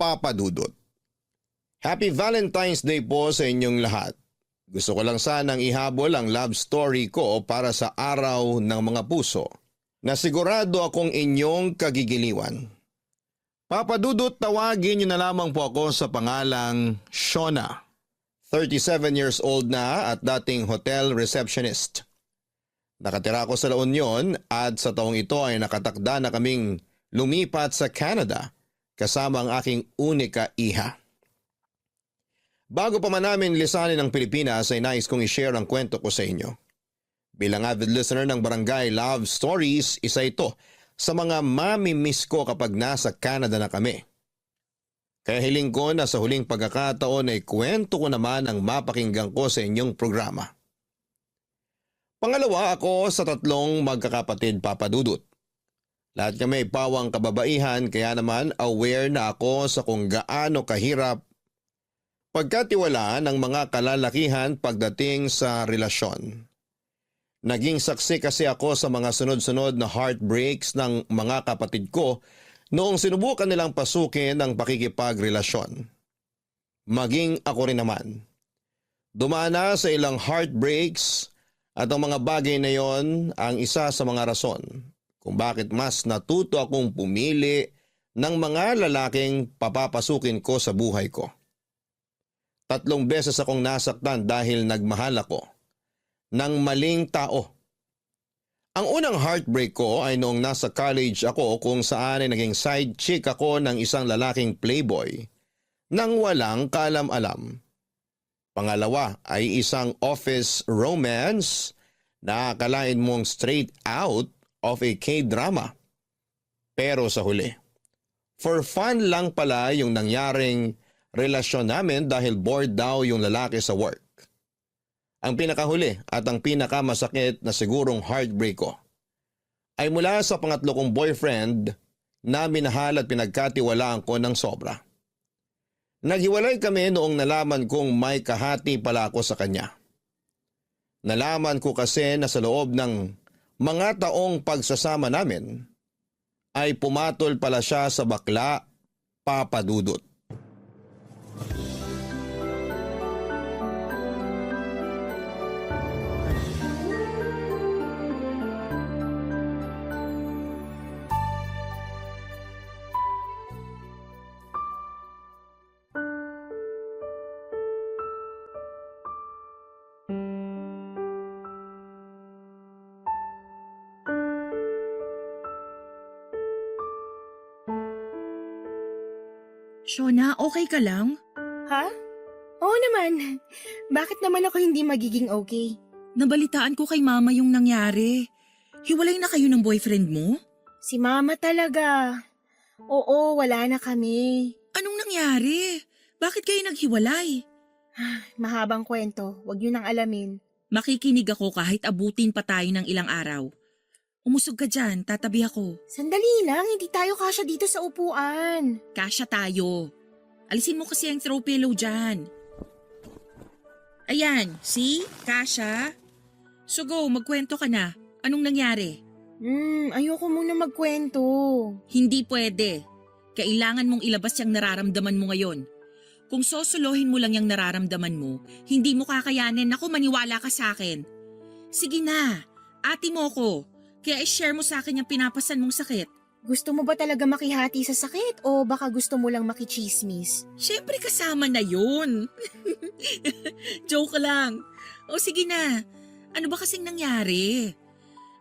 Papa Dudut. Happy Valentine's Day po sa inyong lahat. Gusto ko lang sanang ihabol ang love story ko para sa araw ng mga puso na sigurado akong inyong kagigiliwan. Papa Dudut, tawagin niyo na lamang po ako sa pangalang Shona. 37 years old na at dating hotel receptionist. Nakatira ako sa La Union at sa taong ito ay nakatakda na kaming lumipat sa Canada kasama ang aking unika iha. Bago pa man namin lisanin ang Pilipinas ay nais kong i-share ang kwento ko sa inyo. Bilang avid listener ng Barangay Love Stories, isa ito sa mga mami-miss ko kapag nasa Canada na kami. Kaya hiling ko na sa huling pagkakataon ay kwento ko naman ang mapakinggan ko sa inyong programa. Pangalawa ako sa 3 magkakapatid, Papa Dudut. Lahat kami ay pawang kababaihan kaya naman aware na ako sa kung gaano kahirap pagkatiwalaan ng mga kalalakihan pagdating sa relasyon. Naging saksi kasi ako sa mga sunod-sunod na heartbreaks ng mga kapatid ko noong sinubukan nilang pasukin ang pakikipagrelasyon. Maging ako rin naman. Dumana sa ilang heartbreaks at ang mga bagay na yon ang isa sa mga rason kung bakit mas natuto akong pumili ng mga lalaking papapasukin ko sa buhay ko. 3 beses akong nasaktan dahil nagmahal ako ng maling tao. Ang unang heartbreak ko ay noong nasa college ako kung saan ay naging side chick ako ng isang lalaking playboy nang walang kaalam-alam. Pangalawa ay isang office romance na akalain mong straight out of a K-drama. Pero sa huli, for fun lang pala yung nangyaring relasyon namin dahil bored daw yung lalaki sa work. Ang pinakahuli at ang pinakamasakit na sigurong heartbreak ko ay mula sa pangatlo kong boyfriend na minahal at pinagkatiwalaan ko ng sobra. Naghiwalay kami noong nalaman kong may kahati pala ako sa kanya. Nalaman ko kasi na sa loob ng mga taong pagsasama namin ay pumatol pala siya sa bakla, Papa Dudut. Shona, okay ka lang? Ha? Oo naman. Bakit naman ako hindi magiging okay? Nabalitaan ko kay mama yung nangyari. Hiwalay na kayo ng boyfriend mo? Si mama talaga. Oo, wala na kami. Anong nangyari? Bakit kayo naghiwalay? Mahabang kwento, wag yun ang alamin. Makikinig ako kahit abutin pa tayo ng ilang araw. Umusog ka dyan, tatabi ako. Sandali lang, hindi tayo kasya dito sa upuan. Kasya tayo. Alisin mo kasi ang throw pillow dyan. Ayan, see? Kasya. So go, magkwento ka na. Anong nangyari? Ayoko muna magkwento. Hindi pwede. Kailangan mong ilabas yung nararamdaman mo ngayon. Kung sosolohin mo lang yung nararamdaman mo, hindi mo kakayanin. Ako, maniwala ka sa akin. Sige na, ate mo ko. Kaya i-share mo sa akin yung pinapasan mong sakit. Gusto mo ba talaga makihati sa sakit o baka gusto mo lang makichismis? Siyempre kasama na yun. Joke lang. O sige na, ano ba kasing nangyari?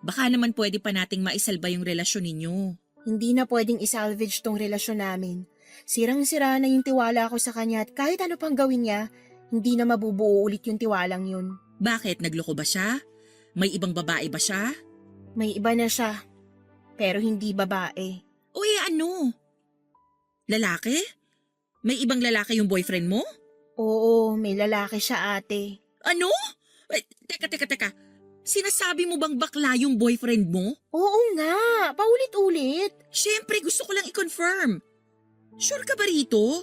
Baka naman pwede pa nating maisalba yung relasyon ninyo. Hindi na pwedeng isalvage tong relasyon namin. Sirang-sira na yung tiwala ko sa kanya at kahit ano pang gawin niya, hindi na mabubuo ulit yung tiwalang yun. Bakit? Nagloko ba siya? May ibang babae ba siya? May iba na siya, pero hindi babae. O ano? Lalaki? May ibang lalaki yung boyfriend mo? Oo, may lalaki siya ate. Ano? Teka. Sinasabi mo bang bakla yung boyfriend mo? Oo nga, paulit-ulit. Siyempre, gusto ko lang i-confirm. Sure ka ba rito?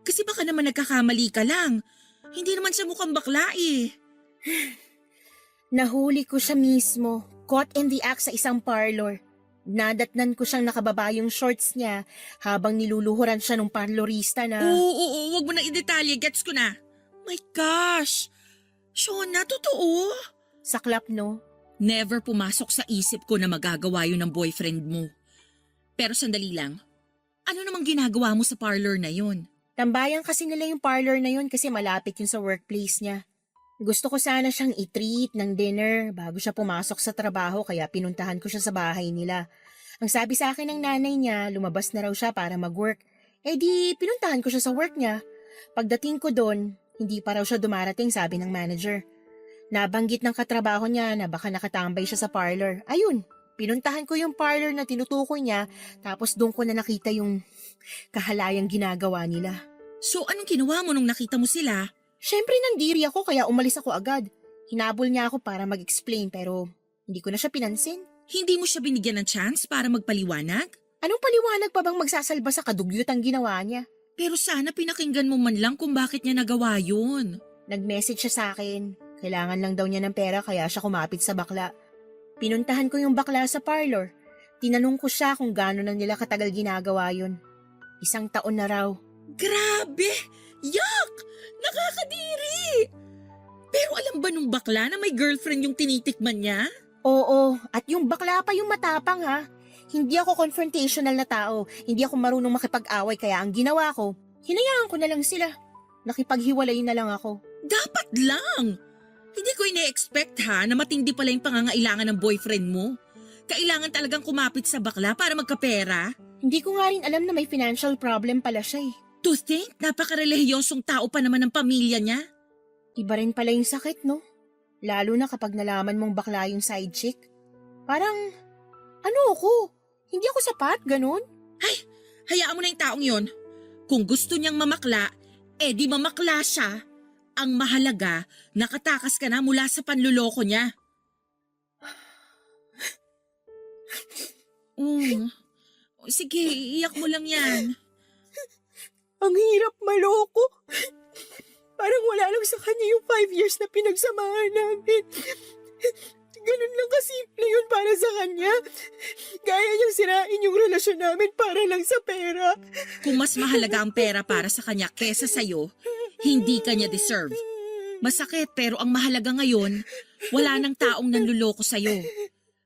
Kasi baka naman nagkakamali ka lang. Hindi naman siya mukhang bakla eh. Nahuli ko siya mismo, caught in the act sa isang parlor. Nadatnan ko siyang nakababa yung shorts niya habang niluluhuran siya ng parlorista na... Oo, wag mo na i-detalye. Gets ko na. My gosh! Shona, totoo? Saklap, no? Never pumasok sa isip ko na magagawa yun ng boyfriend mo. Pero sandali lang. Ano namang ginagawa mo sa parlor na yun? Tambayan kasi nila yung parlor na yun kasi malapit yun sa workplace niya. Gusto ko sana siyang i-treat ng dinner bago siya pumasok sa trabaho kaya pinuntahan ko siya sa bahay nila. Ang sabi sa akin ng nanay niya, lumabas na raw siya para mag-work. Eh di, pinuntahan ko siya sa work niya. Pagdating ko doon, hindi pa raw siya dumarating, sabi ng manager. Nabanggit ng katrabaho niya na baka nakatambay siya sa parlor. Ayun, pinuntahan ko yung parlor na tinutukoy niya tapos doon ko na nakita yung kahalayang ginagawa nila. So anong ginawa mo nung nakita mo sila? Siyempre nandiri ako kaya umalis ako agad. Hinabol niya ako para mag-explain pero hindi ko na siya pinansin. Hindi mo siya binigyan ng chance para magpaliwanag? Anong paliwanag pa bang magsasalba sa kadugyutang ginawa niya? Pero sana pinakinggan mo man lang kung bakit niya nagawa yun. Nag-message siya sa akin. Kailangan lang daw niya ng pera kaya siya kumapit sa bakla. Pinuntahan ko yung bakla sa parlor. Tinanong ko siya kung gaano na nila katagal ginagawa yun. 1 taon na raw. Grabe! Yuck! Nakakadiri! Pero alam ba nung bakla na may girlfriend yung tinitikman niya? Oo, at yung bakla pa yung matapang ha. Hindi ako confrontational na tao. Hindi ako marunong makipag-away kaya ang ginawa ko, hinayaan ko na lang sila. Nakipaghiwalay na lang ako. Dapat lang! Hindi ko ine-expect ha na matindi pala yung pangangailangan ng boyfriend mo. Kailangan talagang kumapit sa bakla para magkapera. Hindi ko nga rin alam na may financial problem pala siya eh. To think, napakarelihiyosong tao pa naman ng pamilya niya. Iba rin pala yung sakit, no? Lalo na kapag nalaman mong bakla yung side chick. Parang, ano ako? Hindi ako sapat, ganun? Ay, hayaan mo na yung taong yon. Kung gusto niyang mamakla, di mamakla siya. Ang mahalaga, nakatakas ka na mula sa panluloko niya. Sige, iyak mo lang yan. Ang hirap maloko. Parang wala lang sa kanya yung 5 years na pinagsamahan namin. Ganun lang kasimple yun para sa kanya. Kaya niyang sirain yung relasyon namin para lang sa pera. Kung mas mahalaga ang pera para sa kanya kesa sa'yo, hindi kanya deserve. Masakit pero ang mahalaga ngayon, wala nang taong nanluloko sa'yo.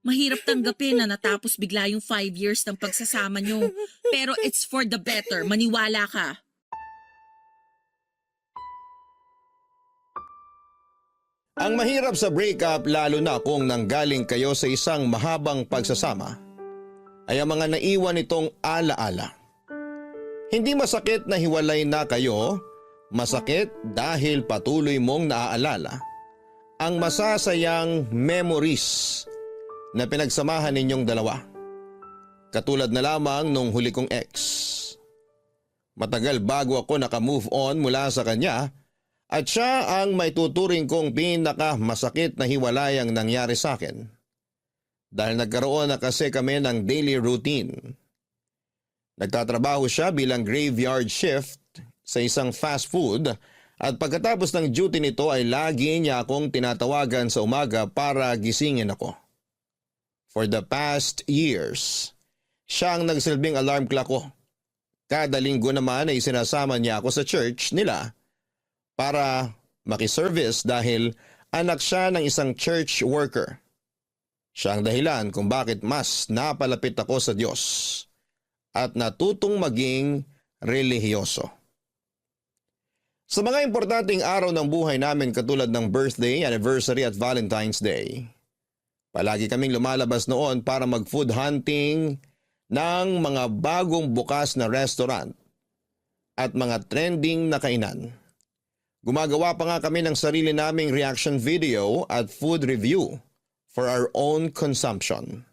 Mahirap tanggapin na natapos bigla yung 5 years ng pagsasama nyo. Pero it's for the better, maniwala ka. Ang mahirap sa breakup lalo na kung nanggaling kayo sa isang mahabang pagsasama ay ang mga naiwan itong alaala. Hindi masakit na hiwalay na kayo, masakit dahil patuloy mong naaalala ang masasayang memories na pinagsamahan ninyong dalawa. Katulad na lamang nung huli kong ex. Matagal bago ako naka-move on mula sa kanya at siya ang may tuturing kong pinakamasakit na hiwalayang nangyari sa akin. Dahil nagkaroon na kasi kami ng daily routine. Nagtatrabaho siya bilang graveyard shift sa isang fast food at pagkatapos ng duty nito ay lagi niya akong tinatawagan sa umaga para gisingin ako. For the past years, siya ang nagsilbing alarm clock ko. Kada linggo naman ay sinasama niya ako sa church nila para makiservice dahil anak siya ng isang church worker. Siya ang dahilan kung bakit mas napalapit ako sa Diyos at natutong maging relihiyoso. Sa mga importanteng araw ng buhay namin katulad ng birthday, anniversary at Valentine's Day, palagi kaming lumalabas noon para mag-food hunting ng mga bagong bukas na restaurant at mga trending na kainan. Gumagawa pa nga kami ng sarili naming reaction video at food review for our own consumption.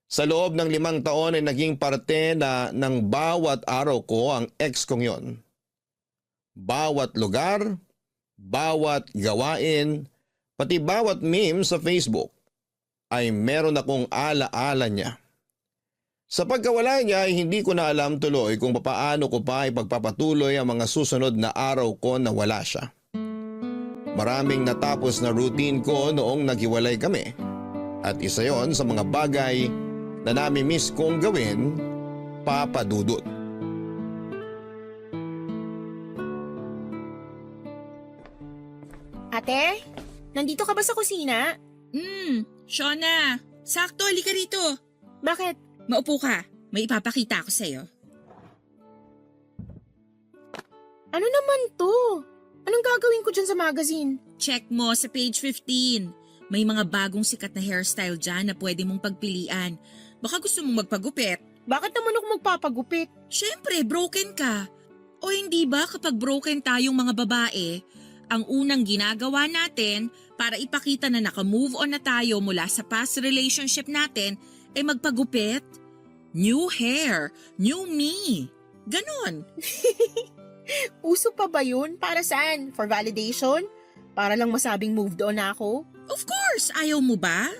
Sa loob ng 5 taon ay naging parte na ng bawat araw ko ang ex kong yon. Bawat lugar, bawat gawain, pati bawat meme sa Facebook ay meron akong alaala niya. Sa pagkawala niya ay hindi ko na alam tuloy kung papaano ko pa ipagpapatuloy ang mga susunod na araw ko na wala siya. Maraming natapos na routine ko noong naghiwalay kami at isa yon sa mga bagay na nami-miss kong gawin, Papa Dudut. Ate, nandito ka ba sa kusina? Shona, sakto, halika rito. Bakit? Maupo ka, may ipapakita ako sa'yo. Ano naman to? Anong gagawin ko dyan sa magazine? Check mo sa page 15. May mga bagong sikat na hairstyle dyan na pwede mong pagpilian. Baka gusto mong magpagupit. Bakit naman ako magpapagupit? Siyempre, broken ka. O hindi ba kapag broken tayong mga babae, ang unang ginagawa natin para ipakita na naka-move on na tayo mula sa past relationship natin ay magpagupit? New hair, new me. Ganon. Uso pa ba yun? Para saan? For validation? Para lang masabing moved on na ako? Of course, ayaw mo ba?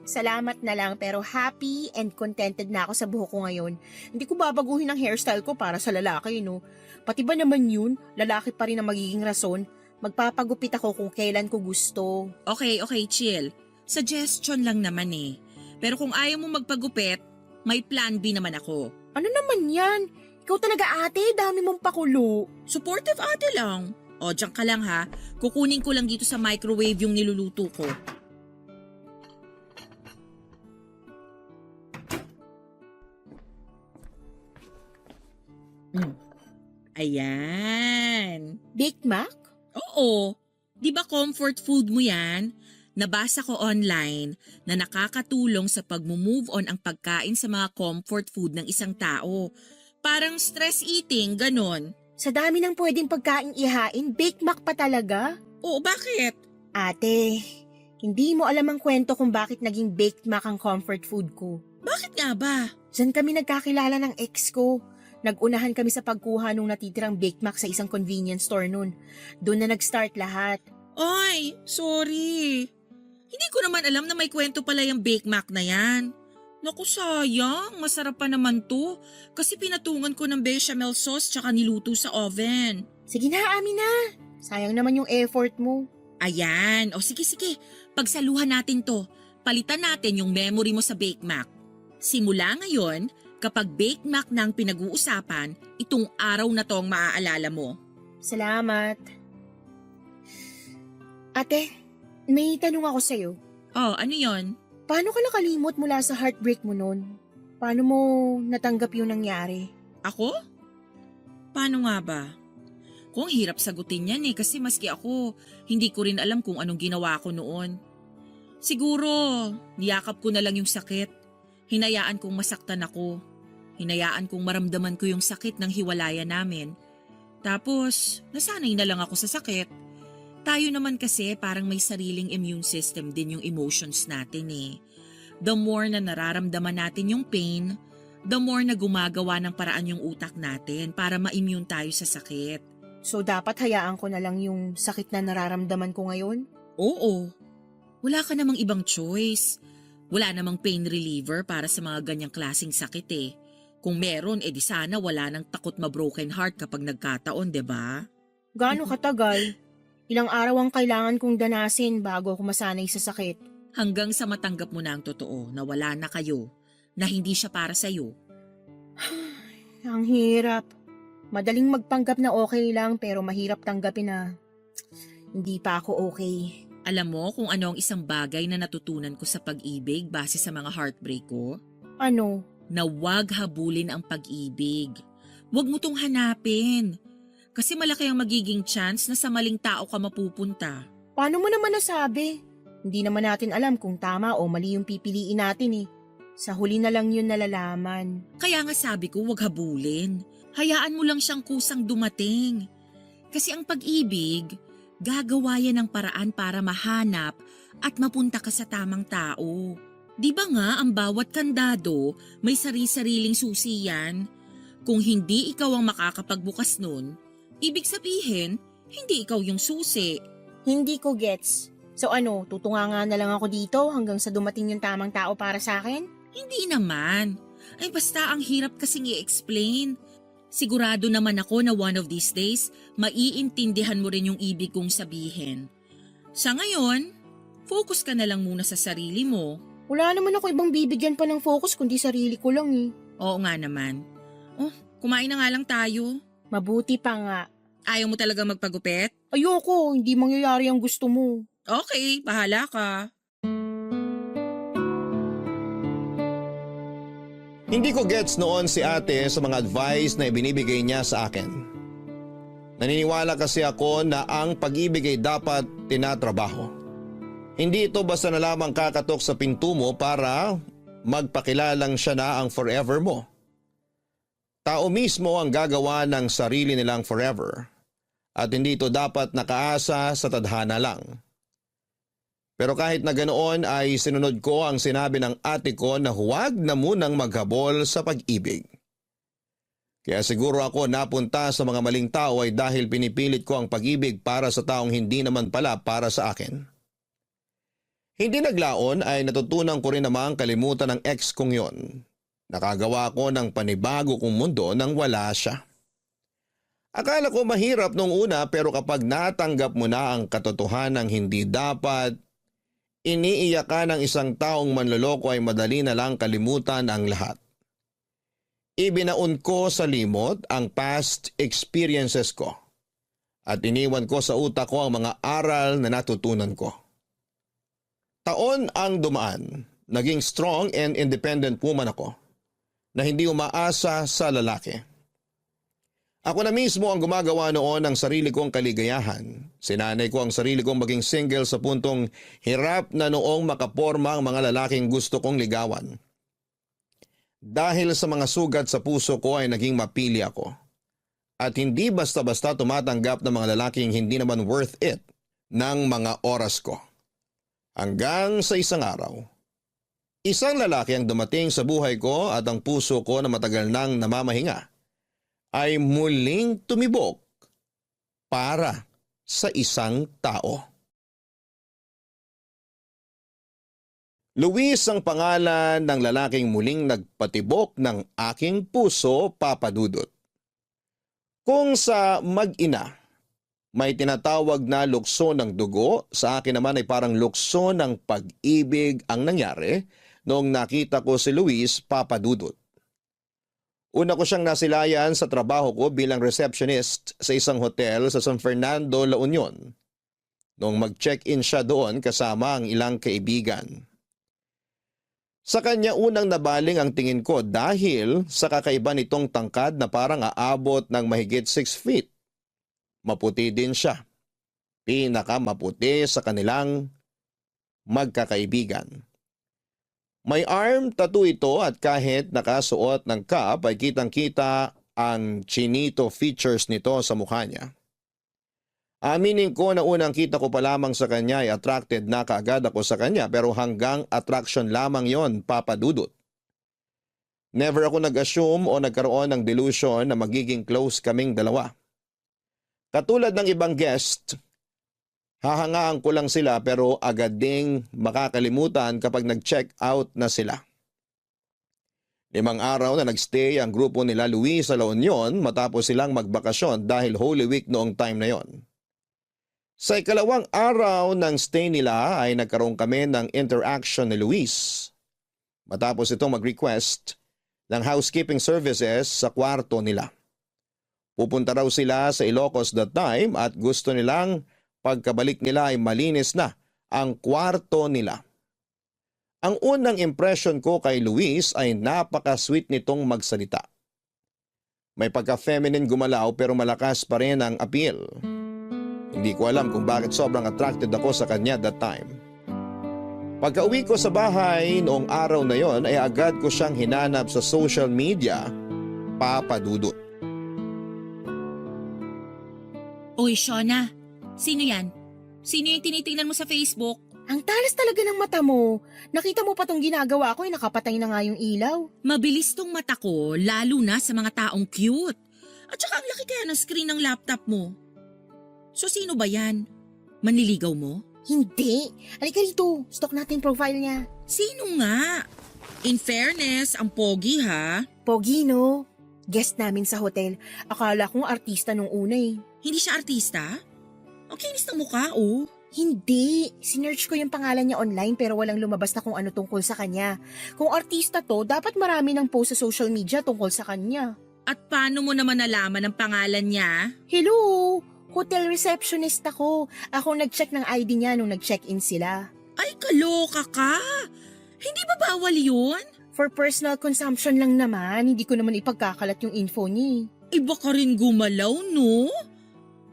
Salamat na lang pero happy and contented na ako sa buhok ko ngayon. Hindi ko babaguhin ang hairstyle ko para sa lalaki, no? Pati ba naman yun, lalaki pa rin ang magiging rason? Magpapagupit ako kung kailan ko gusto. Okay, chill. Suggestion lang naman eh. Pero kung ayaw mo magpagupit, may plan B naman ako. Ano naman yan? Ikaw talaga ate, dami mong pakulo. Supportive ate lang. O, diyan ka lang ha. Kukunin ko lang dito sa microwave yung niluluto ko. Ayan. Big Mac? Oo. Di ba comfort food mo yan? Nabasa ko online na nakakatulong sa pag-move on ang pagkain sa mga comfort food ng isang tao. Parang stress eating, ganon. Sa dami ng pwedeng pagkain ihain, Big Mac pa talaga? Oo, bakit? Ate, hindi mo alam ang kwento kung bakit naging Baked Mac ang comfort food ko. Bakit nga ba? Diyan kami nagkakilala ng ex ko. Nagunahan kami sa pagkuha nung natitirang Baked Mac sa isang convenience store nun. Doon na nag-start lahat. Ay, sorry. Hindi ko naman alam na may kwento pala yung Bake Mac na yan. Naku sayang, masarap pa naman to. Kasi pinatungan ko ng bechamel sauce tsaka niluto sa oven. Sige na, amin na. Sayang naman yung effort mo. Ayan, o sige. Pagsaluhan natin to. Palitan natin yung memory mo sa Bake Mac. Simula ngayon, kapag Bake Mac na ang pinag-uusapan, itong araw na to ang maaalala mo. Salamat. Ate, may tanong ako sa'yo. Oh, ano yon? Paano ka nakalimot mula sa heartbreak mo nun? Paano mo natanggap yung nangyari? Ako? Paano nga ba? Kung hirap sagutin yan eh kasi maski ako, hindi ko rin alam kung anong ginawa ko noon. Siguro, niyakap ko na lang yung sakit. Hinayaan kong masaktan ako. Hinayaan kong maramdaman ko yung sakit ng hiwalayan namin. Tapos, nasanay na lang ako sa sakit. Tayo naman kasi parang may sariling immune system din yung emotions natin eh. The more na nararamdaman natin yung pain, the more na gumagawa ng paraan yung utak natin para ma-immune tayo sa sakit. So dapat hayaan ko na lang yung sakit na nararamdaman ko ngayon? Oo. Wala ka namang ibang choice. Wala namang pain reliever para sa mga ganyang klaseng sakit eh. Kung meron, edi sana wala nang takot ma-broken heart kapag nagkataon, 'di ba? Gaano katagal? Ilang araw ang kailangan kong danasin bago ako masanay sa sakit. Hanggang sa matanggap mo na ang totoo na wala na kayo, na hindi siya para sa'yo. Ang hirap. Madaling magpanggap na okay lang pero mahirap tanggapin na hindi pa ako okay. Alam mo kung ano ang isang bagay na natutunan ko sa pag-ibig base sa mga heartbreak ko? Ano? Na huwag habulin ang pag-ibig. Huwag mo tong hanapin. Kasi malaki ang magiging chance na sa maling tao ka mapupunta. Paano mo naman nasabi? Hindi naman natin alam kung tama o mali yung pipiliin natin eh. Sa huli na lang yun nalalaman. Kaya nga sabi ko huwag habulin. Hayaan mo lang siyang kusang dumating. Kasi ang pag-ibig, gagawa yan ng paraan para mahanap at mapunta ka sa tamang tao. Di ba nga ang bawat kandado may sari-sariling susi yan? Kung hindi ikaw ang makakapagbukas nun, ibig sabihin, hindi ikaw yung susi. Hindi ko gets. So ano, tutunga nga na lang ako dito hanggang sa dumating yung tamang tao para sa akin? Hindi naman. Ay basta ang hirap kasing i-explain. Sigurado naman ako na one of these days, maiintindihan mo rin yung ibig kong sabihin. Sa ngayon, focus ka na lang muna sa sarili mo. Wala naman ako ibang bibigyan pa ng focus kundi sarili ko lang eh. Oo nga naman. Oh, kumain na nga lang tayo. Mabuti pa nga. Ayaw mo talaga magpagupit? Ayoko, hindi mangyayari ang gusto mo. Okay, bahala ka. Hindi ko gets noon si ate sa mga advice na ibinibigay niya sa akin. Naniniwala kasi ako na ang pag-ibig ay dapat tinatrabaho. Hindi ito basta na lamang kakatok sa pinto mo para magpakilalang siya na ang forever mo. Tao mismo ang gagawa ng sarili nilang forever at hindi ito dapat nakaasa sa tadhana lang. Pero kahit na ganoon ay sinunod ko ang sinabi ng ate ko na huwag na munang maghabol sa pag-ibig. Kaya siguro ako napunta sa mga maling tao ay dahil pinipilit ko ang pag-ibig para sa taong hindi naman pala para sa akin. Hindi naglaon ay natutunan ko rin namang kalimutan ng ex kong yon. Nakagawa ko ng panibago kong mundo nang wala siya. Akala ko mahirap nung una pero kapag natanggap mo na ang katotohanan hindi dapat, iniiyak ka ng isang taong manloloko ay madali na lang kalimutan ang lahat. Ibinaon ko sa limot ang past experiences ko at iniwan ko sa utak ko ang mga aral na natutunan ko. Taon ang dumaan, naging strong and independent woman ako na hindi umaasa sa lalaki. Ako na mismo ang gumagawa noon ng sarili kong kaligayahan. Sinanay ko ang sarili kong maging single sa puntong hirap na noong makaporma ang mga lalaking gusto kong ligawan. Dahil sa mga sugat sa puso ko ay naging mapili ako. At hindi basta-basta tumatanggap ng mga lalaking hindi naman worth it ng mga oras ko. Hanggang sa isang araw, isang lalaki ang dumating sa buhay ko at ang puso ko na matagal nang namamahinga ay muling tumibok para sa isang tao. Luis ang pangalan ng lalaking muling nagpatibok ng aking puso, Papa Dudut. Kung sa mag-ina, may tinatawag na lukso ng dugo, sa akin naman ay parang lukso ng pag-ibig ang nangyari noong nakita ko si Luis, Papa Dudut. Una ko siyang nasilayan sa trabaho ko bilang receptionist sa isang hotel sa San Fernando, La Union. Noong mag-check-in siya doon kasama ang ilang kaibigan. Sa kanya unang nabaling ang tingin ko dahil sa kakaiba nitong tangkad na parang aabot ng mahigit 6 feet. Maputi din siya. Pinakamaputi sa kanilang magkakaibigan. May arm tattoo ito at kahit nakasuot ng cap ay kitang-kita ang chinito features nito sa mukha niya. Aminin ko na unang kita ko pa lamang sa kanya ay attracted na kaagad ako sa kanya pero hanggang attraction lamang yon, Papa Dudut. Never ako nag-assume o nagkaroon ng delusion na magiging close kaming dalawa. Katulad ng ibang guest, hahangaan ko lang sila pero agad ding makakalimutan kapag nag-check out na sila. 5 araw na nagstay ang grupo nila Luis sa La Union matapos silang magbakasyon dahil Holy Week noong time na yon. Sa ikalawang araw ng stay nila ay nagkaroon kami ng interaction ni Luis. Matapos itong mag-request ng housekeeping services sa kwarto nila. Pupunta raw sila sa Ilocos that time at gusto nilang pagkabalik nila ay malinis na ang kwarto nila. Ang unang impression ko kay Luis ay napaka-sweet nitong magsalita. May pagka-feminine gumalaw pero malakas pa rin ang appeal. Hindi ko alam kung bakit sobrang attracted ako sa kanya that time. Pagka-uwi ko sa bahay noong araw na yon ay agad ko siyang hinanap sa social media, Papa Dudut. Uy, Shona, sino yan? Sino yung tinitingnan mo sa Facebook? Ang talas talaga ng mata mo. Nakita mo pa tong ginagawa ko ay nakapatay na nga yung ilaw. Mabilis tong mata ko, lalo na sa mga taong cute. At saka ang laki kaya ng screen ng laptop mo. So sino ba yan? Manliligaw mo? Hindi. Halika rito. Stalk natin profile niya. Sino nga? In fairness, ang pogi ha. Pogi, no? Guest namin sa hotel. Akala kong artista nung una eh. Hindi siya artista? Ang kinis ng mukha oh. Hindi. Sinearch ko yung pangalan niya online pero walang lumabas na kung ano tungkol sa kanya. Kung artista to, dapat marami ng post sa social media tungkol sa kanya. At paano mo naman nalaman ang pangalan niya? Hello! Hotel receptionist ako. Ako nag-check ng ID niya nung nag-check-in sila. Ay, kaloka ka! Hindi ba bawal yun? For personal consumption lang naman, hindi ko naman ipagkakalat yung info niya. Iba ka rin gumalaw, no?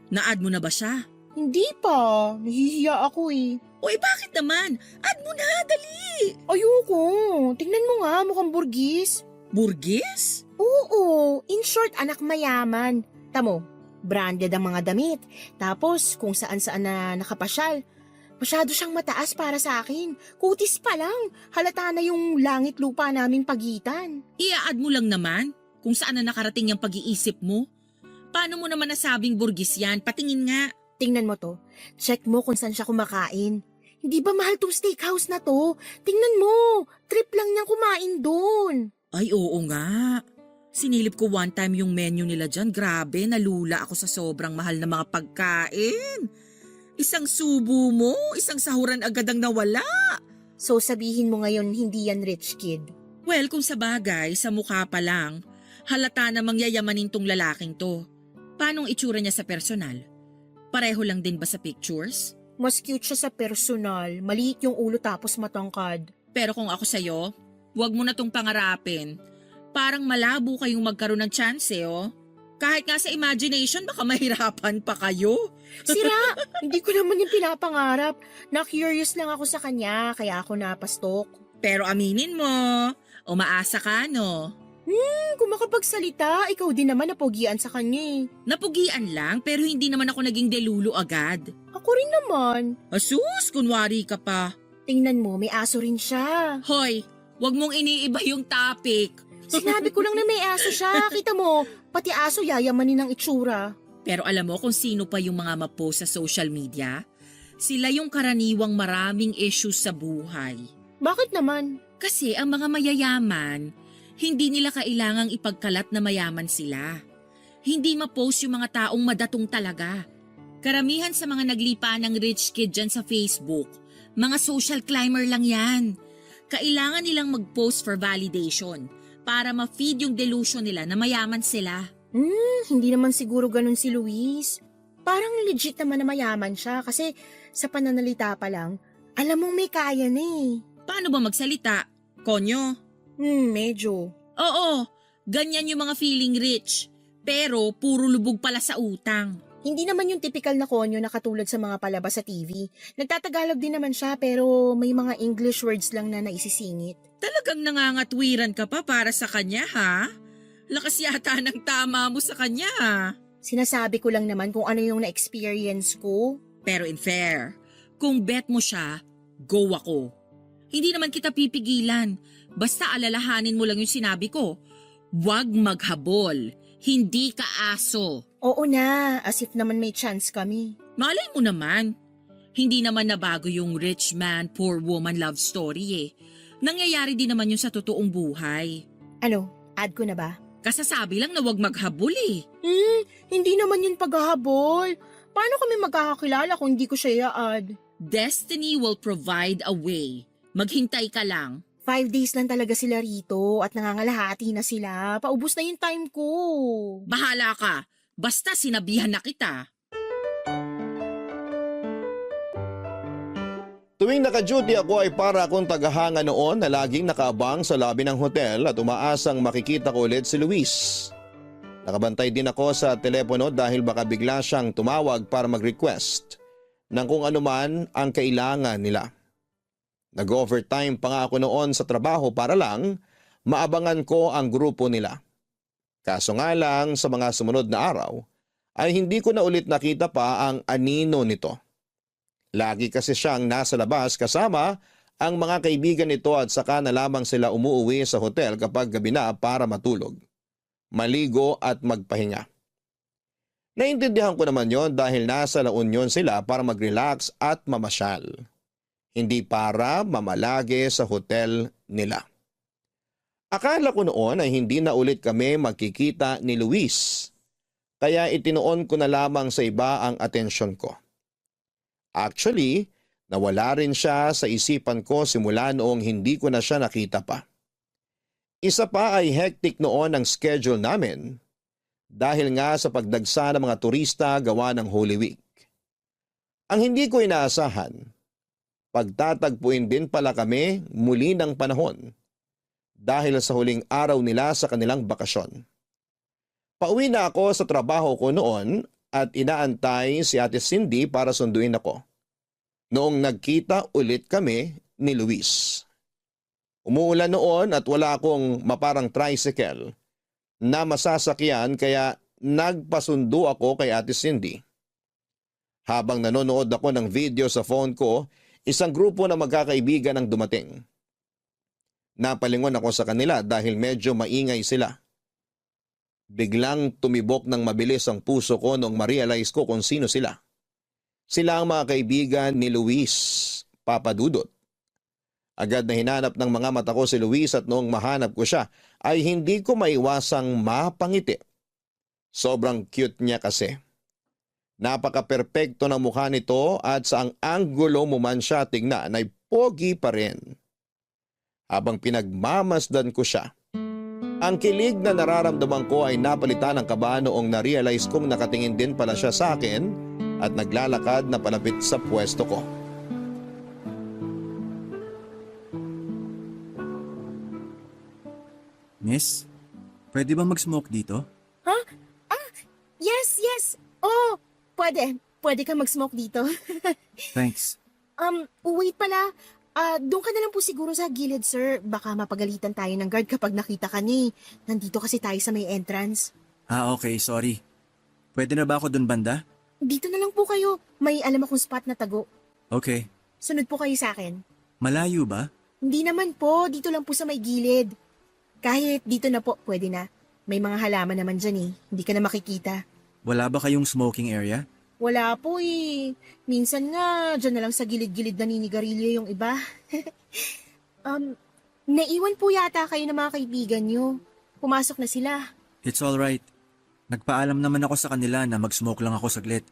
Na-add mo na ba siya? Hindi pa. Nahihiya ako eh. Uy, bakit naman? Add mo na, dali! Ayoko. Tingnan mo nga, mukhang burgis. Burgis? Oo, in short, anak mayaman. Tamo, branded ang mga damit. Tapos, kung saan-saan na nakapasyal. Masyado siyang mataas para sa akin. Kutis pa lang. Halata na yung langit lupa naming pagitan. Ia-add mo lang naman kung saan na nakarating yung pag-iisip mo. Paano mo naman nasabing burgis yan? Patingin nga. Tingnan mo to. Check mo kung saan siya kumakain. Hindi ba mahal tong steakhouse na to? Tingnan mo. Trip lang niyang kumain doon. Ay, oo nga. Sinilip ko one time yung menu nila dyan. Grabe, nalula ako sa sobrang mahal na mga pagkain. Isang subo mo, isang sahuran agad ang nawala. So sabihin mo ngayon hindi yan rich kid. Well, kung sa bagay, sa mukha pa lang, halata namang yayamanin tong lalaking to. Paanong itsura niya sa personal? Pareho lang din ba sa pictures? Mas cute siya sa personal. Maliit yung ulo tapos matangkad. Pero kung ako sa'yo, huwag mo na tong pangarapin. Parang malabo kayong magkaroon ng chance oh. Kahit nga sa imagination, baka mahirapan pa kayo. Sira! Hindi ko naman yung pinapangarap. Na-curious lang ako sa kanya, kaya ako napastok. Pero aminin mo, umaasa ka no? Kung makapagsalita, ikaw din naman napogian sa kanya eh. Napugian lang pero hindi naman ako naging delulo agad. Ako rin naman. Asus, kunwari ka pa. Tingnan mo, may aso rin siya. Hoy, wag mong iniiba yung topic. Sinabi ko lang na may aso siya. Kita mo, pati aso yayamanin ng itsura. Pero alam mo kung sino pa yung mga mapost sa social media? Sila yung karaniwang maraming issues sa buhay. Bakit naman? Kasi ang mga mayayaman, hindi nila kailangang ipagkalat na mayaman sila. Hindi mapost yung mga taong madatong talaga. Karamihan sa mga naglipa ng rich kid dyan sa Facebook, mga social climber lang yan. Kailangan nilang mag-post for validation para ma-feed yung delusion nila na mayaman sila. Hindi naman siguro ganun si Luis. Parang legit naman na mayaman siya kasi sa pananalita pa lang, alam mong may kaya na eh. Paano ba magsalita? Konyo? Medyo. Oo, ganyan yung mga feeling rich. Pero puro lubog pala sa utang. Hindi naman yung typical na konyo na katulad sa mga palabas sa TV. Nagtatagalog din naman siya pero may mga English words lang na naisisingit. Talagang nangangatwiran ka pa para sa kanya ha? Lakas yata ng tama mo sa kanya ha? Sinasabi ko lang naman kung ano yung na-experience ko. Pero in fair, kung bet mo siya, go ako. Hindi naman kita pipigilan. Basta alalahanin mo lang yung sinabi ko. Huwag maghabol. Hindi ka aso. Oo na, as if naman may chance kami. Malay mo naman. Hindi naman nabago yung rich man, poor woman love story eh. Nangyayari din naman yun sa totoong buhay. Ano, add ko na ba? Kasasabi lang na huwag maghabol eh. Hindi naman yun paghahabol. Paano kami magkakakilala kung hindi ko siya i-add? Destiny will provide a way. Maghintay ka lang. 5 days lang talaga sila rito at nangangalahati na sila. Paubos na yung time ko. Bahala ka. Basta sinabihan na kita. Tuwing naka-duty ako ay para akong tagahanga noon na laging nakaabang sa lobby ng hotel at umaasang makikita ko ulit si Luis. Nakabantay din ako sa telepono dahil baka bigla siyang tumawag para mag-request ng kung anuman ang kailangan nila. Nag-overtime pa nga ako noon sa trabaho para lang maabangan ko ang grupo nila. Kaso nga lang sa mga sumunod na araw ay hindi ko na ulit nakita pa ang anino nito. Lagi kasi siyang nasa labas kasama ang mga kaibigan nito at saka na lamang sila umuuwi sa hotel kapag gabi na para matulog, maligo at magpahinga. Naintindihan ko naman yon dahil nasa La Union sila para mag-relax at mamasyal. Hindi para mamalagi sa hotel nila. Akala ko noon ay hindi na ulit kami magkikita ni Luis, kaya itinoon ko na lamang sa iba ang atensyon ko. Actually, nawala rin siya sa isipan ko simula noong hindi ko na siya nakita pa. Isa pa ay hectic noon ang schedule namin dahil nga sa pagdagsa ng mga turista gawa ng Holy Week. Ang hindi ko inaasahan, pagtatagpuin din pala kami muli ng panahon dahil sa huling araw nila sa kanilang bakasyon. Pauwi na ako sa trabaho ko noon at inaantay si Ate Cindy para sunduin ako. Noong nagkita ulit kami ni Luis. Umuulan noon at wala akong maparang tricycle na masasakyan kaya nagpasundo ako kay Ate Cindy. Habang nanonood ako ng video sa phone ko, isang grupo ng magkakaibigan ang dumating. Napalingon ako sa kanila dahil medyo maingay sila. Biglang tumibok ng mabilis ang puso ko noong ma-realize ko kung sino sila. Sila ang mga kaibigan ni Luis, Papa Dudut. Agad na hinanap ng mga mata ko si Luis at noong mahanap ko siya ay hindi ko maiwasang mapangiti. Sobrang cute niya kasi. Napaka-perpekto ng mukha nito at sa ang anggulo mo man siya tingnan ay pogi pa rin. Habang pinagmamasdan ko siya, ang kilig na nararamdaman ko ay napalitan ng kaba noong na-realize kong nakatingin din pala siya sa akin at naglalakad na palapit sa pwesto ko. Miss, pwede ba mag-smoke dito? Ha? Yes, yes. Oh, pwede. Pwede ka mag-smoke dito. Thanks. Wait pala. Doon ka na lang po siguro sa gilid, sir. Baka mapagalitan tayo ng guard kapag nakita ka ni. Nandito kasi tayo sa may entrance. Okay, sorry. Pwede na ba ako dun banda? Dito na lang po kayo. May alam akong spot na tago. Okay. Sunod po kayo sa akin. Malayo ba? Hindi naman po. Dito lang po sa may gilid. Kahit dito na po, pwede na. May mga halaman naman dyan eh. Hindi ka na makikita. Wala ba kayong smoking area? Wala po eh. Minsan nga, dyan na lang sa gilid-gilid naninigarilyo yung iba. Naiwan po yata kayo ng mga kaibigan nyo. Pumasok na sila. It's alright. Nagpaalam naman ako sa kanila na mag-smoke lang ako saglit.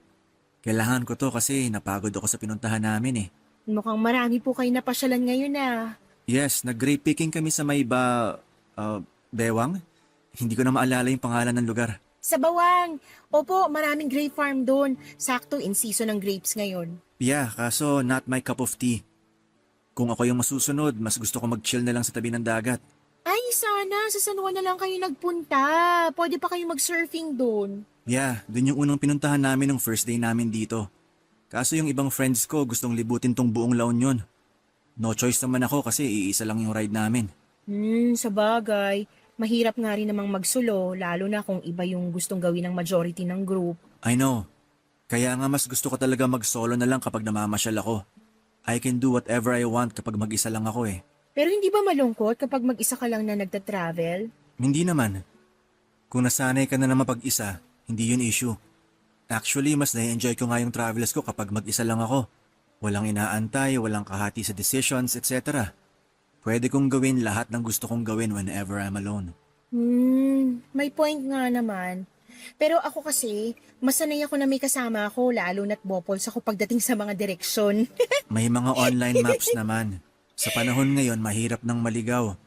Kailangan ko to kasi napagod ako sa pinuntahan namin eh. Mukhang marami po kayo napasyalan ngayon ah. Yes, nag-grape picking kami sa may Bewang? Hindi ko na maalala yung pangalan ng lugar. Sa Bawang. Opo, maraming grape farm doon. Sakto in season ng grapes ngayon. Yeah, kaso not my cup of tea. Kung ako yung masusunod, mas gusto ko mag-chill na lang sa tabi ng dagat. Ay, sana. Sa San Juan na lang kayo nagpunta. Pwede pa kayo mag-surfing doon. Yeah, dun yung unang pinuntahan namin ng first day namin dito. Kaso yung ibang friends ko gustong libutin tong buong La Union. No choice naman ako kasi iisa lang yung ride namin. Sa bagay. Mahirap nga rin namang magsulo, lalo na kung iba yung gustong gawin ng majority ng group. I know. Kaya nga mas gusto ko talaga mag-solo na lang kapag namamasyal ako. I can do whatever I want kapag mag-isa lang ako eh. Pero hindi ba malungkot kapag mag-isa ka lang na nagta-travel? Hindi naman. Kung nasanay ka na mapag-isa, hindi yun issue. Actually, mas na-enjoy ko nga yung travels ko kapag mag-isa lang ako. Walang inaantay, walang kahati sa decisions, etc. Pwede kong gawin lahat ng gusto kong gawin whenever I'm alone. May point nga naman. Pero ako kasi, masanay ako na may kasama ako, lalo na't bopols ako pagdating sa mga direksyon. May mga online maps naman. Sa panahon ngayon, mahirap nang maligaw.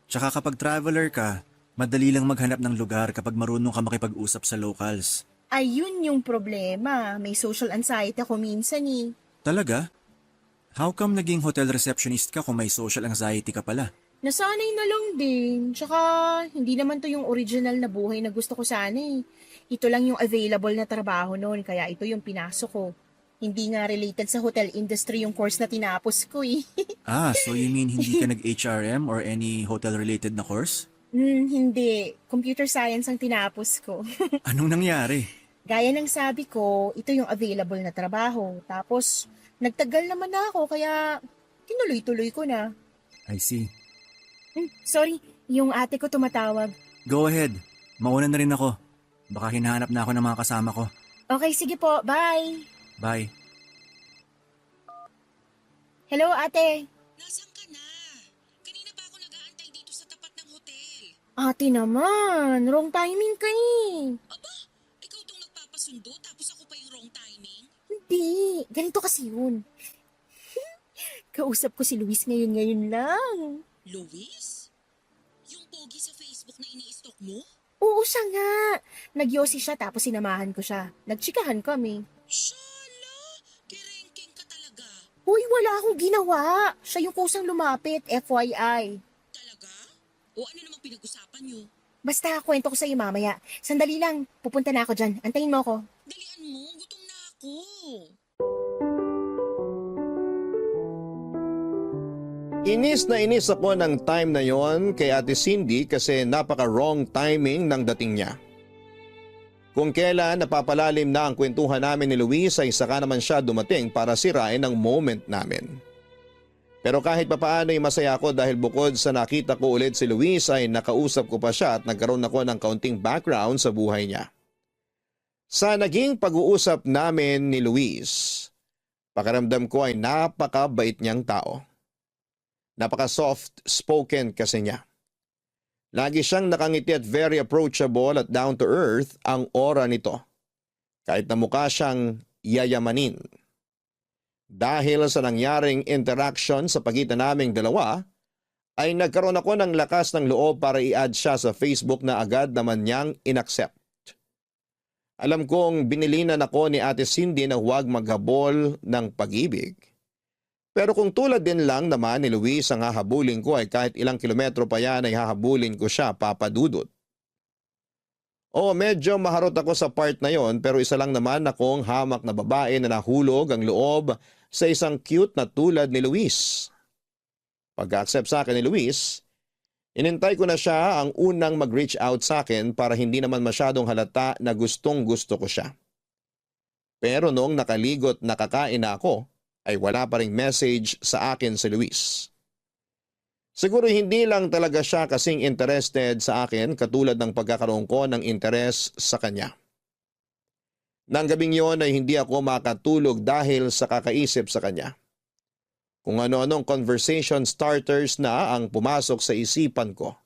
Tsaka kapag traveler ka, madali lang maghanap ng lugar kapag marunong ka makipag-usap sa locals. Ayun yung problema. May social anxiety ako minsan eh. Talaga? How come naging hotel receptionist ka kung may social anxiety ka pala? Nasanay na lang din. Tsaka, hindi naman to yung original na buhay na gusto ko sana eh. Ito lang yung available na trabaho noon, kaya ito yung pinasok ko. Hindi nga related sa hotel industry yung course na tinapos ko eh. So you mean hindi ka nag-HRM or any hotel-related na course? Hindi. Computer science ang tinapos ko. Anong nangyari? Gaya ng sabi ko, ito yung available na trabaho. Tapos, nagtagal naman na ako, kaya tinuloy-tuloy ko na. I see. Sorry, yung ate ko tumatawag. Go ahead. Mauna na rin ako. Baka hinahanap na ako ng mga kasama ko. Okay, sige po. Bye! Bye. Hello, ate. Nasaan ka na? Kanina pa ako nag-aantay dito sa tapat ng hotel. Ate naman, wrong timing ka eh. Aba, ikaw tong nagpapasundo tapos ako pa yung wrong timing? Di, ganito kasi yun. Kausap ko si Luis ngayon lang. Luis? Yung pogi sa Facebook na ini-stalk mo? Oo, siya nga. Nagyosi siya tapos sinamahan ko siya. Nagtsikahan kami. Shala! Kerengking ka talaga. Uy, wala akong ginawa. Siya yung kusang lumapit, FYI. Talaga? O ano namang pinag-usapan nyo? Basta, kwento ko sa'yo mamaya. Sandali lang, pupunta na ako dyan. Antayin mo ako. Dalian mo, gutom na ako. Inis na inis ako ng time na yon kay Ate Cindy kasi napaka-wrong timing ng dating niya. Kung kailan napapalalim na ang kwentuhan namin ni Luis ay saka naman siya dumating para sirain ang moment namin. Pero kahit papaano ay masaya ako dahil bukod sa nakita ko ulit si Luis ay nakausap ko pa siya at nagkaroon ako ng kaunting background sa buhay niya. Sa naging pag-uusap namin ni Luis, pakiramdam ko ay napakabait niyang tao. Napaka-soft spoken kasi niya. Lagi siyang nakangiti at very approachable at down to earth ang aura nito. Kahit na mukha siyang yayamanin. Dahil sa nangyaring interaction sa pagitan naming dalawa, ay nagkaroon ako ng lakas ng loob para i-add siya sa Facebook na agad naman niyang inaccept. Alam kong binilinan ako ni Ate Cindy na huwag maghabol ng pag-ibig. Pero kung tulad din lang naman ni Luis ang hahabulin ko ay kahit ilang kilometro pa yan ay hahabulin ko siya, Papa Dudut. Oo, medyo maharot ako sa part na yon pero isa lang naman akong hamak na babae na nahulog ang loob sa isang cute na tulad ni Luis. Pag-accept sa akin ni Luis, inintay ko na siya ang unang mag-reach out sa akin para hindi naman masyadong halata na gustong gusto ko siya. Pero noong nakaligot na kakain na ako, ay wala pa ring message sa akin si Luis. Siguro hindi lang talaga siya kasing interested sa akin katulad ng pagkakaroon ko ng interes sa kanya. Nang gabing yon ay hindi ako makatulog dahil sa kakaisip sa kanya. Kung ano-anong conversation starters na ang pumasok sa isipan ko.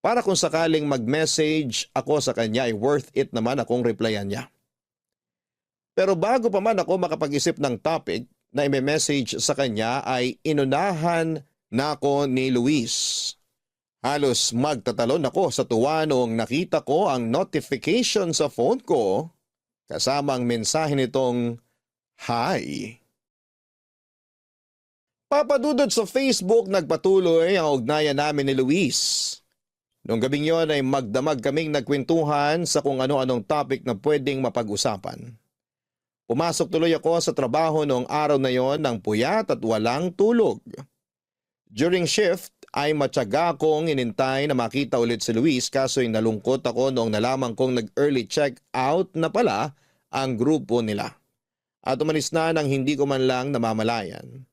Para kung sakaling mag-message ako sa kanya ay worth it naman akong replyan niya. Pero bago pa man ako makapag-isip ng topic na i-message sa kanya ay inunahan na ako ni Luis. Halos magtatalon ako sa tuwa noong nakita ko ang notification sa phone ko kasama ang mensahe nitong hi. Papadudod sa Facebook nagpatuloy ang ugnayan namin ni Luis. Noong gabing yon ay magdamag kaming nagkwentuhan sa kung ano-anong topic na pwedeng mapag-usapan. Pumasok tuloy ako sa trabaho noong araw na yon ng puyat at walang tulog. During shift ay matyaga akong inintay na makita ulit si Luis kaso'y nalungkot ako noong nalaman kong nag-early check out na pala ang grupo nila. At umalis na nang hindi ko man lang namamalayan.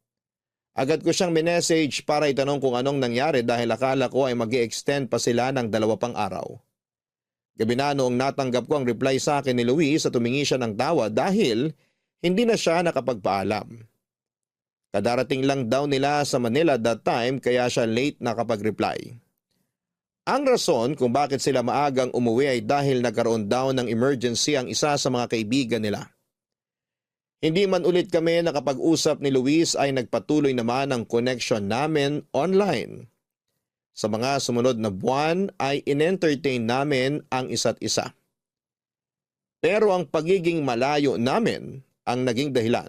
Agad ko siyang minessage para itanong kung anong nangyari dahil akala ko ay mag-i-extend pa sila ng 2 pang araw. Gabi na noong natanggap ko ang reply sa akin ni Luis at tumingi siya ng tawa dahil hindi na siya nakapagpaalam. Kadarating lang daw nila sa Manila that time kaya siya late nakapag-reply. Ang rason kung bakit sila maagang umuwi ay dahil nagkaroon daw ng emergency ang isa sa mga kaibigan nila. Hindi man ulit kami nakapag-usap ni Luis ay nagpatuloy naman ang connection namin online. Sa mga sumunod na buwan ay in-entertain namin ang isa't isa. Pero ang pagiging malayo namin ang naging dahilan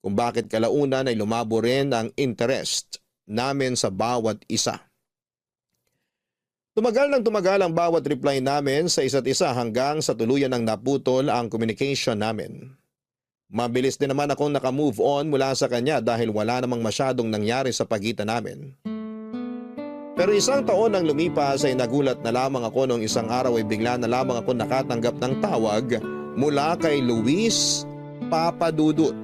kung bakit kalaunan ay lumabo rin ang interest namin sa bawat isa. Tumagal ang bawat reply namin sa isa't isa hanggang sa tuluyan ng naputol ang communication namin. Mabilis din naman akong nakamove on mula sa kanya dahil wala namang masyadong nangyari sa pagitan namin. Pero 1 taon nang lumipas ay nagulat na lamang ako noong isang araw ay bigla na lamang ako nakatanggap ng tawag mula kay Luis Papadudut.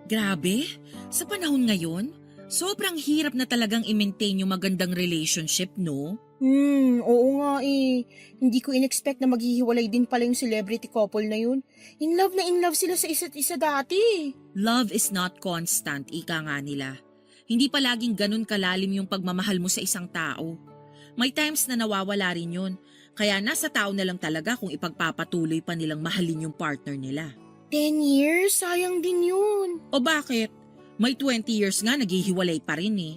Grabe, sa panahon ngayon, sobrang hirap na talagang i-maintain yung magandang relationship, no? Oo nga eh. Hindi ko in-expect na maghihiwalay din pala yung celebrity couple na yun. In love sila sa isa't isa dati. Love is not constant, ika nga nila. Hindi palaging ganun kalalim yung pagmamahal mo sa isang tao. May times na nawawala rin yun. Kaya nasa tao na lang talaga kung ipagpapatuloy pa nilang mahalin yung partner nila. 10 years? Sayang din yun. O bakit? May 20 years nga naghihiwalay pa rin eh.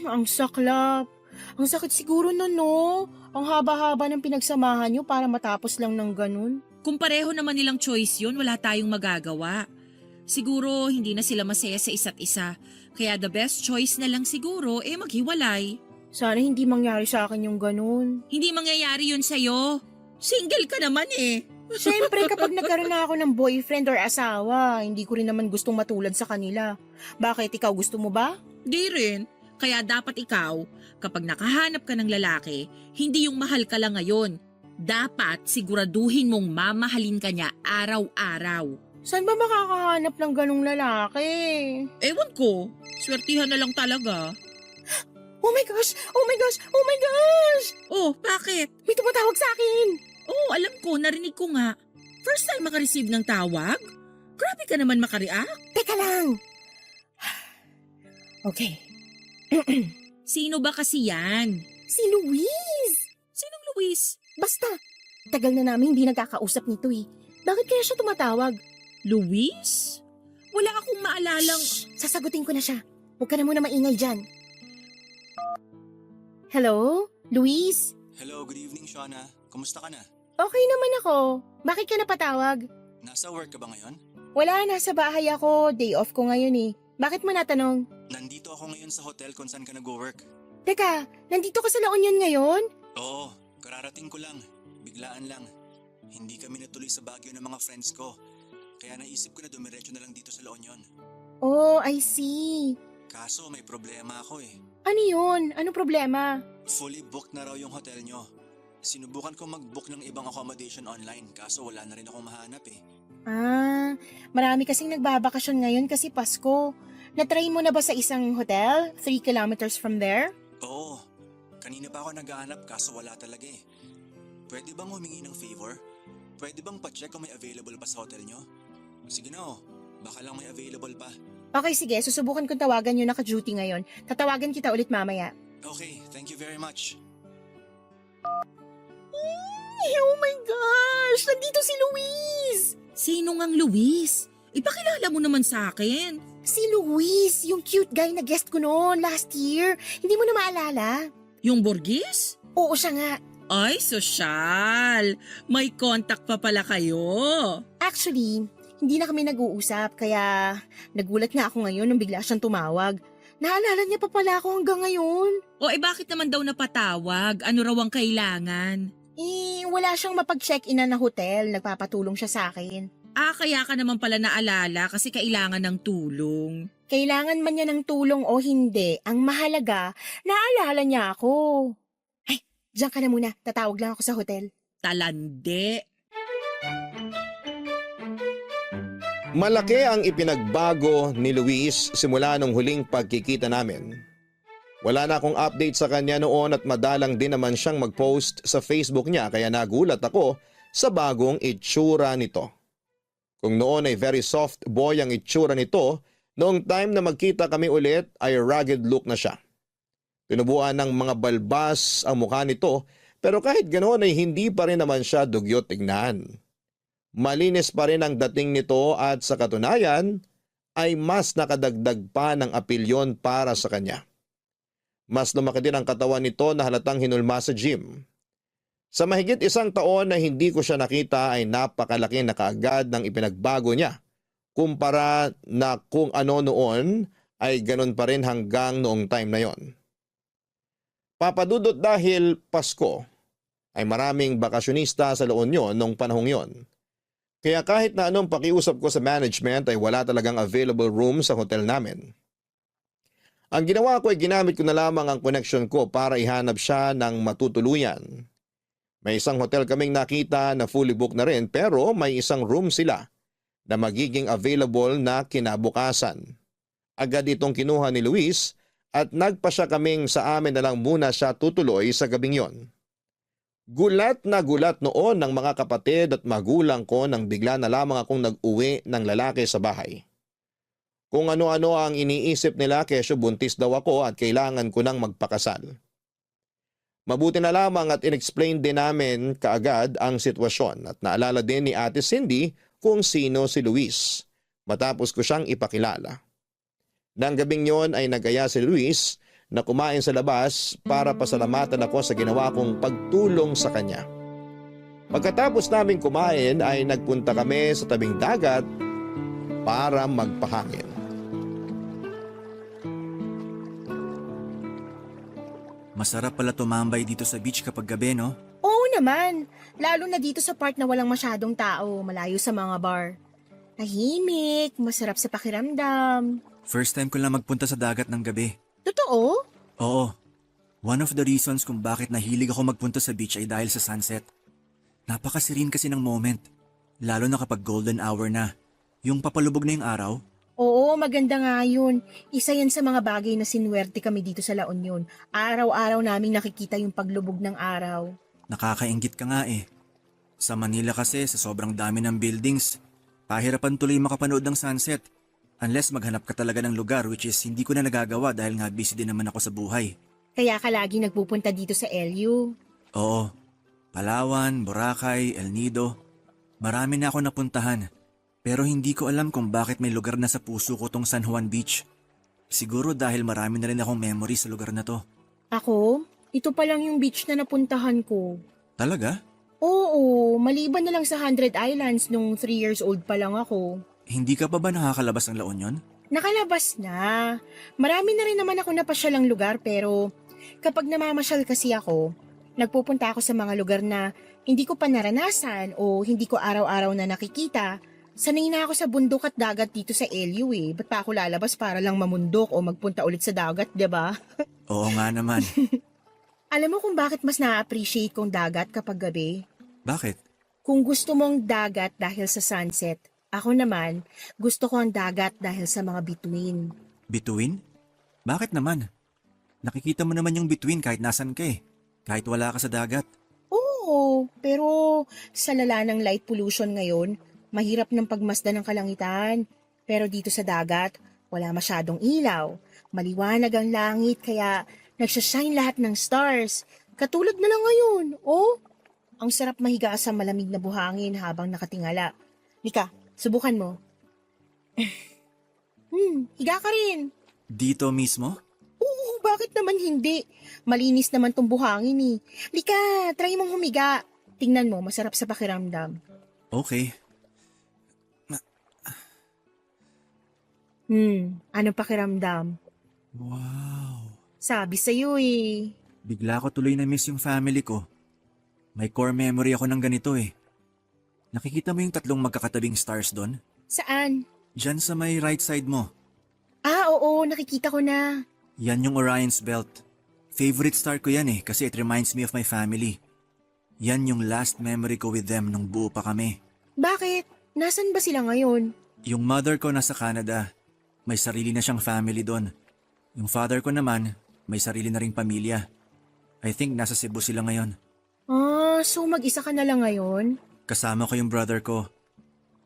Ang saklap. Ang sakit siguro nun, no? Ang haba-haba ng pinagsamahan nyo para matapos lang ng ganun. Kung pareho naman nilang choice yun, wala tayong magagawa. Siguro hindi na sila masaya sa isa't isa. Kaya the best choice na lang siguro maghiwalay. Sana hindi mangyari sa akin yung ganun. Hindi mangyayari yun sa'yo. Single ka naman eh. Siyempre, kapag nagkaroon na ako ng boyfriend or asawa, hindi ko rin naman gustong matulad sa kanila. Bakit? Ikaw gusto mo ba? Di rin. Kaya dapat ikaw, kapag nakahanap ka ng lalaki, hindi yung mahal ka lang ngayon. Dapat siguraduhin mong mamahalin ka niya araw-araw. Saan ba makakahanap ng ganung lalaki? Ewan ko, swertihan na lang talaga. Oh my gosh! Oh my gosh! Oh my gosh! Oh, bakit? May tumatawag sa akin! Oh, alam ko, narinig ko nga. First time makareceive ng tawag? Grabe ka naman makareact. Teka lang! Okay. Sino ba kasi yan? Si Luis! Sinong Luis? Basta, tagal na namin hindi nagkakausap nito eh. Bakit kaya siya tumatawag? Luis? Wala akong maalalang... Shh! Sasagutin ko na siya. Huwag ka na muna maingay dyan. Hello? Luis? Hello, good evening, Shauna. Kumusta ka na? Okay naman ako. Bakit ka napatawag? Nasa work ka ba ngayon? Wala, nasa bahay ako. Day off ko ngayon eh. Bakit mo natanong? Nandito ako ngayon sa hotel kung saan ka nag-work. Teka, nandito ka sa La Union ngayon? Oo, kararating ko lang. Biglaan lang. Hindi kami natuloy sa Baguio ng mga friends ko. Kaya naisip ko na dumiretso na lang dito sa La Union. Oh, I see. Kaso may problema ako eh. Ano yun? Ano problema? Fully booked na raw yung hotel nyo. Sinubukan ko mag-book ng ibang accommodation online kaso wala na rin akong mahanap eh. Marami kasing nagbabakasyon ngayon kasi Pasko. Natry mo na ba sa isang hotel? 3 kilometers from there? Oo, kanina pa ako naghahanap kaso wala talaga eh. Pwede bang humingi ng favor? Pwede bang pa-check kung may available pa sa hotel nyo? Sige na oh, baka lang may available pa. Okay, sige. Susubukan kong tawagan yung naka-duty ngayon. Tatawagan kita ulit mamaya. Okay, thank you very much. Oh my gosh! Nandito si Luis! Sino ngang Luis? Ipakilala mo naman sa akin. Si Luis, yung cute guy na guest ko noon last year. Hindi mo na maalala? Yung Borgis? Oo, siya nga. Ay, sosyal. May contact pa pala kayo. Actually, hindi na kami nag-uusap kaya nagulat nga ako ngayon nung bigla siyang tumawag. Naalala niya pa pala ako hanggang ngayon. O bakit naman daw napatawag? Ano raw ang kailangan? Wala siyang mapag-check-in na hotel. Nagpapatulong siya sa akin. Kaya ka naman pala naalala kasi kailangan ng tulong. Kailangan man niya ng tulong o hindi, ang mahalaga, naalala niya ako. Ay, diyan ka na muna. Tatawag lang ako sa hotel. Talande. Malaki ang ipinagbago ni Luis simula nung huling pagkikita namin. Wala na akong update sa kanya noon at madalang din naman siyang mag-post sa Facebook niya kaya nagulat ako sa bagong itsura nito. Kung noon ay very soft boy ang itsura nito, noong time na magkita kami ulit ay rugged look na siya. Tinubuan ng mga balbas ang mukha nito pero kahit ganoon ay hindi pa rin naman siya dugyot tignan. Malinis pa rin ang dating nito at sa katunayan ay mas nakadagdag pa ng apilyon para sa kanya. Mas lumaki din ang katawan nito na halatang hinulma sa gym. Sa mahigit 1 taon na hindi ko siya nakita ay napakalaki na kaagad ng ipinagbago niya. Kumpara na kung ano noon ay ganun pa rin hanggang noong time na yon. Papadudot dahil Pasko ay maraming bakasyonista sa La Union noong panahong yon. Kaya kahit na anong pakiusap ko sa management ay wala talagang available room sa hotel namin. Ang ginawa ko ay ginamit ko na lamang ang connection ko para ihanap siya ng matutuluyan. May isang hotel kaming nakita na fully booked na rin pero may isang room sila na magiging available na kinabukasan. Agad itong kinuha ni Luis at nagpa siya kaming sa amin na lang muna siya tutuloy sa gabing yon. Gulat na gulat noon ng mga kapatid at magulang ko nang bigla na lamang akong nag-uwi ng lalaki sa bahay. Kung ano-ano ang iniisip nila kesyo buntis daw ako at kailangan ko nang magpakasal. Mabuti na lamang at inexplain din namin kaagad ang sitwasyon at naalala din ni Ate Cindy kung sino si Luis matapos ko siyang ipakilala. Nang gabing yon ay nagaya si Luis na kumain sa labas para pasalamatan ako sa ginawa kong pagtulong sa kanya. Pagkatapos namin kumain ay nagpunta kami sa tabing dagat para magpahangin. Masarap pala tumambay dito sa beach kapag gabi, no? Oo naman, lalo na dito sa part na walang masyadong tao, malayo sa mga bar. Tahimik, masarap sa pakiramdam. First time ko lang magpunta sa dagat ng gabi. Totoo? Oo. One of the reasons kung bakit nahilig ako magpunta sa beach ay dahil sa sunset. Napakasirin kasi ng moment. Lalo na kapag golden hour na. Yung papalubog na yung araw. Oo, maganda nga yun. Isa yan sa mga bagay na sinuwerte kami dito sa La Union. Araw-araw naming nakikita yung paglubog ng araw. Nakakainggit ka nga eh. Sa Manila kasi, sa sobrang dami ng buildings, pahirapan tuloy makapanood ng sunset. Unless maghanap ka talaga ng lugar, which is hindi ko na nagagawa dahil nga busy din naman ako sa buhay. Kaya ka lagi nagpupunta dito sa LU. Oo. Palawan, Boracay, El Nido. Marami na ako napuntahan. Pero hindi ko alam kung bakit may lugar na sa puso ko tong San Juan Beach. Siguro dahil marami na rin akong memory sa lugar na to. Ako? Ito pa lang yung beach na napuntahan ko. Talaga? Oo, maliban na lang sa 100 Islands nung 3 years old pa lang ako. Hindi ka pa ba nakakalabas ng La Union? Nakalabas na. Marami na rin naman ako napasyalang lugar pero kapag namamasyal kasi ako, nagpupunta ako sa mga lugar na hindi ko pa naranasan o hindi ko araw-araw na nakikita. Sanay na ako sa bundok at dagat dito sa LU eh. Ba't pa ako lalabas para lang mamundok o magpunta ulit sa dagat, 'di ba? Oo nga naman. Alam mo kung bakit mas na-appreciate kong dagat kapag gabi? Bakit? Kung gusto mong dagat dahil sa sunset, ako naman gusto ko ang dagat dahil sa mga bituin. Bituin? Bakit naman? Nakikita mo naman yung bituin kahit nasan ka eh. Kahit wala ka sa dagat. Oo, pero sa lala ng light pollution ngayon, mahirap ng pagmasdan ng kalangitan. Pero dito sa dagat, wala masyadong ilaw. Maliwanag ang langit kaya nagsashine lahat ng stars. Katulad na lang ngayon, oh. Ang sarap mahiga sa malamig na buhangin habang nakatingala. Mika, subukan mo. Higa ka rin. Dito mismo? Oo, bakit naman hindi? Malinis naman tong buhangin eh. Lika, try mong humiga. Tingnan mo, masarap sa pakiramdam. Okay. Anong pakiramdam? Wow. Sabi sa'yo eh. Bigla ko tuloy na miss yung family ko. May core memory ako ng ganito eh. Nakikita mo yung tatlong magkakatabing stars doon? Saan? Diyan sa may right side mo. Ah, oo, nakikita ko na. Yan yung Orion's Belt. Favorite star ko yan eh kasi it reminds me of my family. Yan yung last memory ko with them nung buo pa kami. Bakit? Nasaan ba sila ngayon? Yung mother ko nasa Canada. May sarili na siyang family doon. Yung father ko naman, may sarili na ring pamilya. I think nasa Cebu sila ngayon. Ah, so mag-isa ka na lang ngayon? Kasama ko yung brother ko.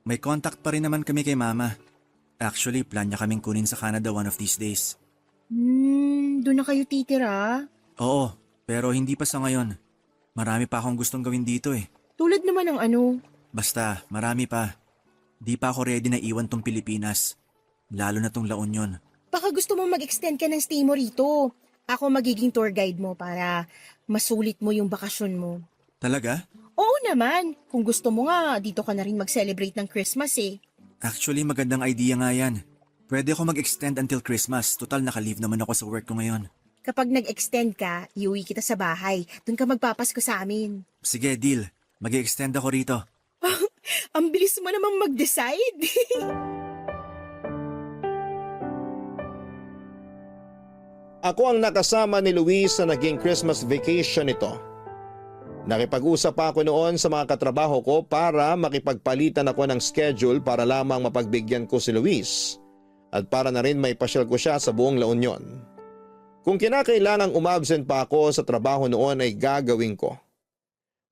May contact pa rin naman kami kay mama. Actually, plan niya kaming kunin sa Canada one of these days. Doon na kayo titira? Oo, pero hindi pa sa ngayon. Marami pa akong gustong gawin dito eh. Tulad naman ng ano? Basta, marami pa. Di pa ako ready na iwan tong Pilipinas. Lalo na tong La Union. Baka gusto mo mag-extend ka ng stay mo rito. Ako magiging tour guide mo para masulit mo yung bakasyon mo. Talaga? Oo naman. Kung gusto mo nga, dito ka na rin mag-celebrate ng Christmas eh. Actually, magandang idea nga yan. Pwede ako mag-extend until Christmas. Total, naka-leave naman ako sa work ko ngayon. Kapag nag-extend ka, iuwi kita sa bahay. Doon ka magpapasko sa amin. Sige, deal. Mag-extend ako rito. Ang bilis mo namang mag-decide. Ako ang nakasama ni Luis sa naging Christmas vacation nito. Nakipag-usap pa ako noon sa mga katrabaho ko para makipagpalitan ako ng schedule para lamang mapagbigyan ko si Luis at para na rin may pasyal ko siya sa buong La Union. Kung kinakailangang umabsent pa ako sa trabaho noon ay gagawin ko.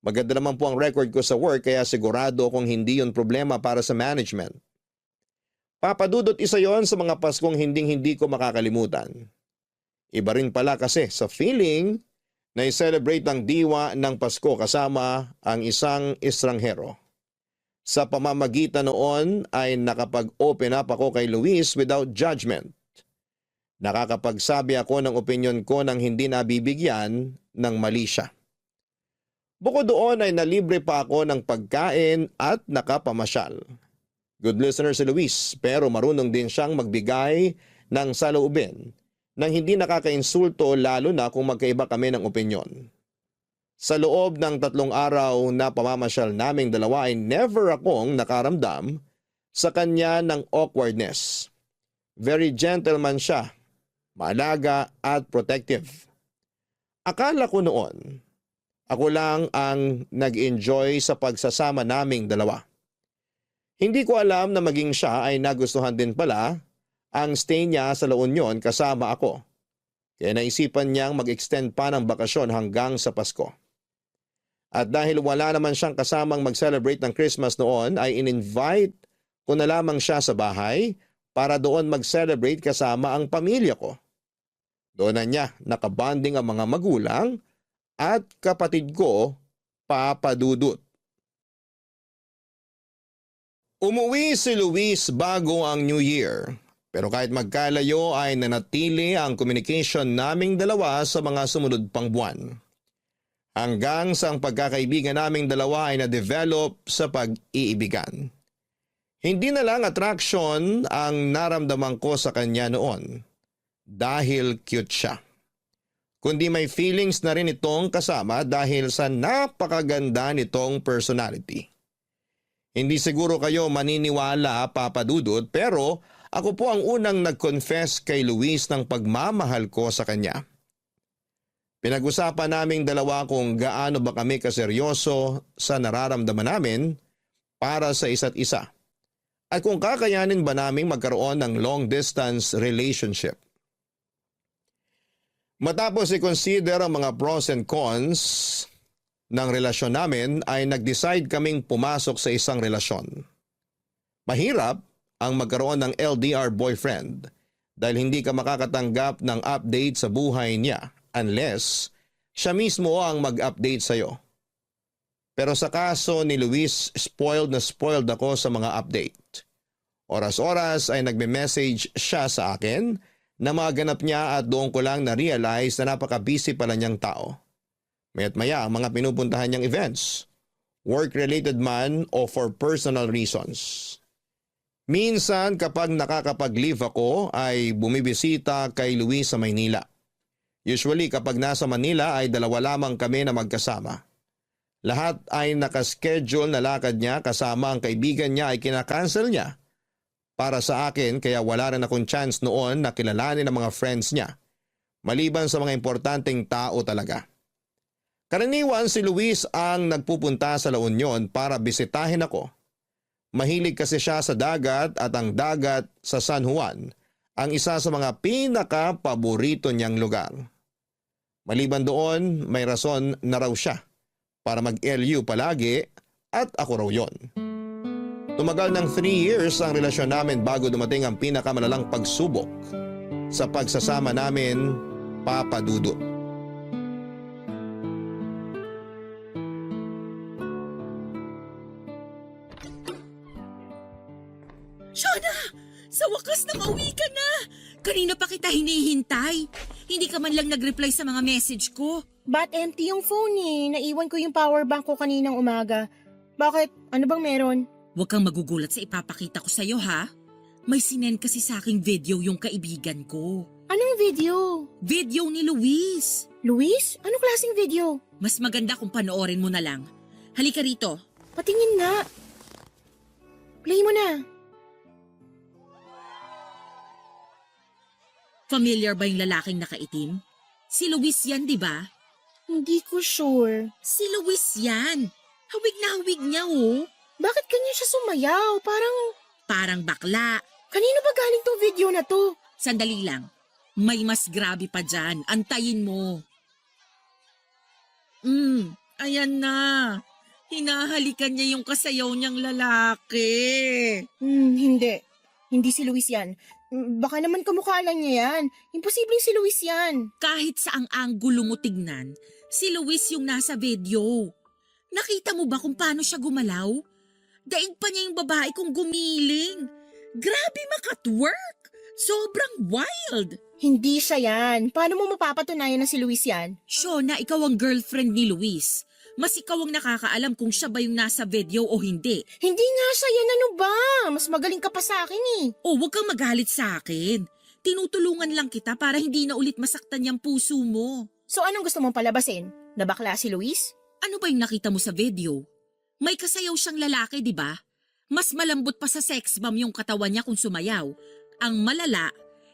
Maganda naman po ang record ko sa work kaya sigurado kung hindi yun problema para sa management. Papadudot isa yon sa mga Paskong hindi ko makakalimutan. Iba rin pala kasi sa feeling na i-celebrate ang diwa ng Pasko kasama ang isang estranghero. Sa pamamagitan noon ay nakapag-open up ako kay Luis without judgment. Nakakapagsabi ako ng opinyon ko nang hindi nabibigyan ng mali siya. Bukod doon ay nalibre pa ako ng pagkain at nakapamasyal. Good listener si Luis, pero marunong din siyang magbigay ng saloobin nang hindi nakakainsulto, lalo na kung magkaiba kami ng opinyon. Sa loob ng 3 araw na pamamasyal naming dalawa ay never akong nakaramdam sa kanya ng awkwardness. Very gentleman siya, maalaga at protective. Akala ko noon, ako lang ang nag-enjoy sa pagsasama naming dalawa. Hindi ko alam na maging siya ay nagustuhan din pala ang stay niya sa La Union kasama ako. Kaya naisipan niyang mag-extend pa ng bakasyon hanggang sa Pasko. At dahil wala naman siyang kasamang mag-celebrate ng Christmas noon, ay in-invite ko na lamang siya sa bahay para doon mag-celebrate kasama ang pamilya ko. Doon na niya nakabanding ang mga magulang at kapatid ko, Papa Dudut. Umuwi si Luis bago ang New Year. Pero kahit magkalayo ay nanatili ang communication naming dalawa sa mga sumunod pang buwan. Hanggang sa ang pagkakaibigan naming dalawa ay na-develop sa pag-iibigan. Hindi na lang attraction ang naramdaman ko sa kanya noon dahil cute siya. Kundi may feelings na rin itong kasama dahil sa napakaganda nitong personality. Hindi siguro kayo maniniwala, Papa Dudut, pero ako po ang unang nag-confess kay Luis ng pagmamahal ko sa kanya. Pinag-usapan naming dalawa kung gaano ba kami kaseryoso sa nararamdaman namin para sa isa't isa. At kung kakayanin ba naming magkaroon ng long-distance relationship. Matapos i-consider ang mga pros and cons ng relasyon namin ay nag-decide kaming pumasok sa isang relasyon. Mahirap ang magkaroon ng LDR boyfriend dahil hindi ka makakatanggap ng update sa buhay niya unless siya mismo ang mag-update sa'yo. Pero sa kaso ni Luis, spoiled na spoiled ako sa mga update. Oras-oras ay nagme-message siya sa akin na mga ganap niya at doon ko lang na-realize na napaka-busy pala niyang tao. Maya't maya ang mga pinupuntahan niyang events, work-related man o for personal reasons. Minsan kapag nakakapag-leave ako ay bumibisita kay Luis sa Maynila. Usually kapag nasa Manila ay 2 lamang kami na magkasama. Lahat ay nakaschedule na lakad niya kasama ang kaibigan niya ay kinakancel niya. Para sa akin kaya wala rin akong chance noon na kilalanin ang mga friends niya. Maliban sa mga importanteng tao talaga. Karaniwan si Luis ang nagpupunta sa La Union para bisitahin ako. Mahilig kasi siya sa dagat at ang dagat sa San Juan ang isa sa mga pinaka-paborito niyang lugar. Maliban doon, may rason na raw siya para mag-LU palagi at ako raw yon. Tumagal ng 3 years ang relasyon namin bago dumating ang pinakamalalang pagsubok sa pagsasama namin, Papa Dudut. Shona! Sa wakas nakauwi ka na! Kanina pa kita hinihintay. Hindi ka man lang nag-reply sa mga message ko. But empty yung phone eh. Naiwan ko yung power bank ko kaninang umaga. Bakit? Ano bang meron? Huwag kang magugulat sa ipapakita ko sa'yo ha. May sinend kasi sa aking video yung kaibigan ko. Anong video? Video ni Luis. Luis? Anong klaseng video? Mas maganda kung panoorin mo na lang. Halika rito. Patingin nga. Play mo na. Familiar ba yung lalaking nakaitim? Si Luis yan, di ba? Hindi ko sure. Si Luis yan. Hawig na hawig niya oh. Bakit kanya siya sumayaw? Parang bakla. Kanino ba galing tong video na to? Sandali lang. May mas grabe pa dyan. Antayin mo. Ayan na. Hinahalikan niya yung kasayaw niyang lalaki. Hindi. Hindi si Luis yan. Baka naman kamukha lang niya yan. Imposibleng si Luis yan. Kahit sa ang anggulo mo tignan, si Luis yung nasa video. Nakita mo ba kung paano siya gumalaw? Daig pa niya yung babae kung gumiling. Grabe makatwork! Sobrang wild! Hindi siya yan. Paano mo mapapatunayan na si Luis yan? Shona, ikaw ang girlfriend ni Luis. Mas ikaw ang nakakaalam kung siya ba yung nasa video o hindi. Hindi nga siya yan, ano ba? Mas magaling ka pa sa akin eh. O huwag kang magalit sa akin. Tinutulungan lang kita para hindi na ulit masaktan yung puso mo. So anong gusto mong palabasin? Na bakla si Luis? Ano ba yung nakita mo sa video? May kasayaw siyang lalaki, di ba? Mas malambot pa sa sex bomb yung katawan niya kung sumayaw. Ang malala,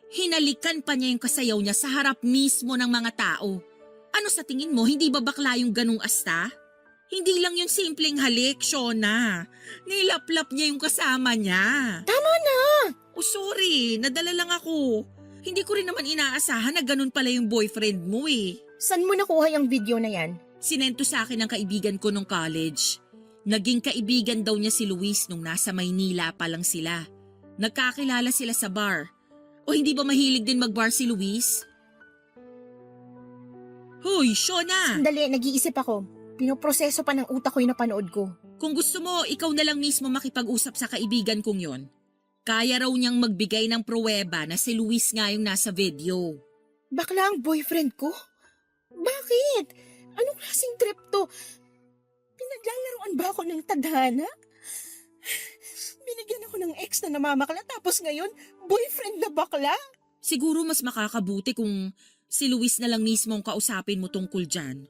hinalikan pa niya yung kasayaw niya sa harap mismo ng mga tao. Ano sa tingin mo, hindi ba bakla yung ganung asta? Hindi lang yung simpleng halik, Shona. Nilaplap niya yung kasama niya. Tama na! Oh sorry, nadala lang ako. Hindi ko rin naman inaasahan na ganun pala yung boyfriend mo eh. Saan mo nakuha yung video na yan? Sinento sa akin ng kaibigan ko nung college. Naging kaibigan daw niya si Luis nung nasa Maynila pa lang sila. Nagkakilala sila sa bar. O hindi ba mahilig din mag-bar si Luis? Hoy, Shona! Sandali, nag-iisip ako. Pinoproseso pa ng utak ko yung napanood ko. Kung gusto mo, ikaw na lang mismo makipag-usap sa kaibigan kong yon. Kaya raw niyang magbigay ng pruweba na si Luis nga yung nasa video. Bakla ang boyfriend ko? Bakit? Anong klaseng trip to? Pinaglalaroan ba ako ng tadhana? Binigyan ako ng ex na namamakla tapos ngayon, boyfriend na bakla? Siguro mas makakabuti kung si Luis na lang mismo ang kausapin mo tungkol dyan.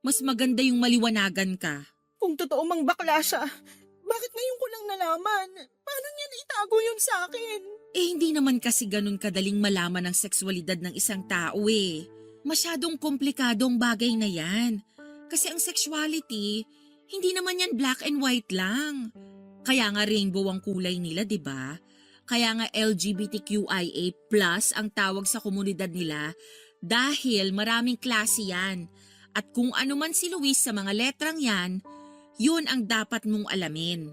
Mas maganda yung maliwanagan ka. Kung totoo mang bakla siya, bakit ngayon ko lang nalaman? Paano niya naitago yun sa akin? Eh hindi naman kasi ganun kadaling malaman ang sexualidad ng isang tao eh. Masyadong komplikadong bagay na yan. Kasi ang sexuality, hindi naman yan black and white lang. Kaya nga rainbow ang kulay nila, di ba? Kaya nga LGBTQIA+ ang tawag sa komunidad nila dahil maraming klase yan. At kung ano man si Luis sa mga letrang yan, yun ang dapat mong alamin.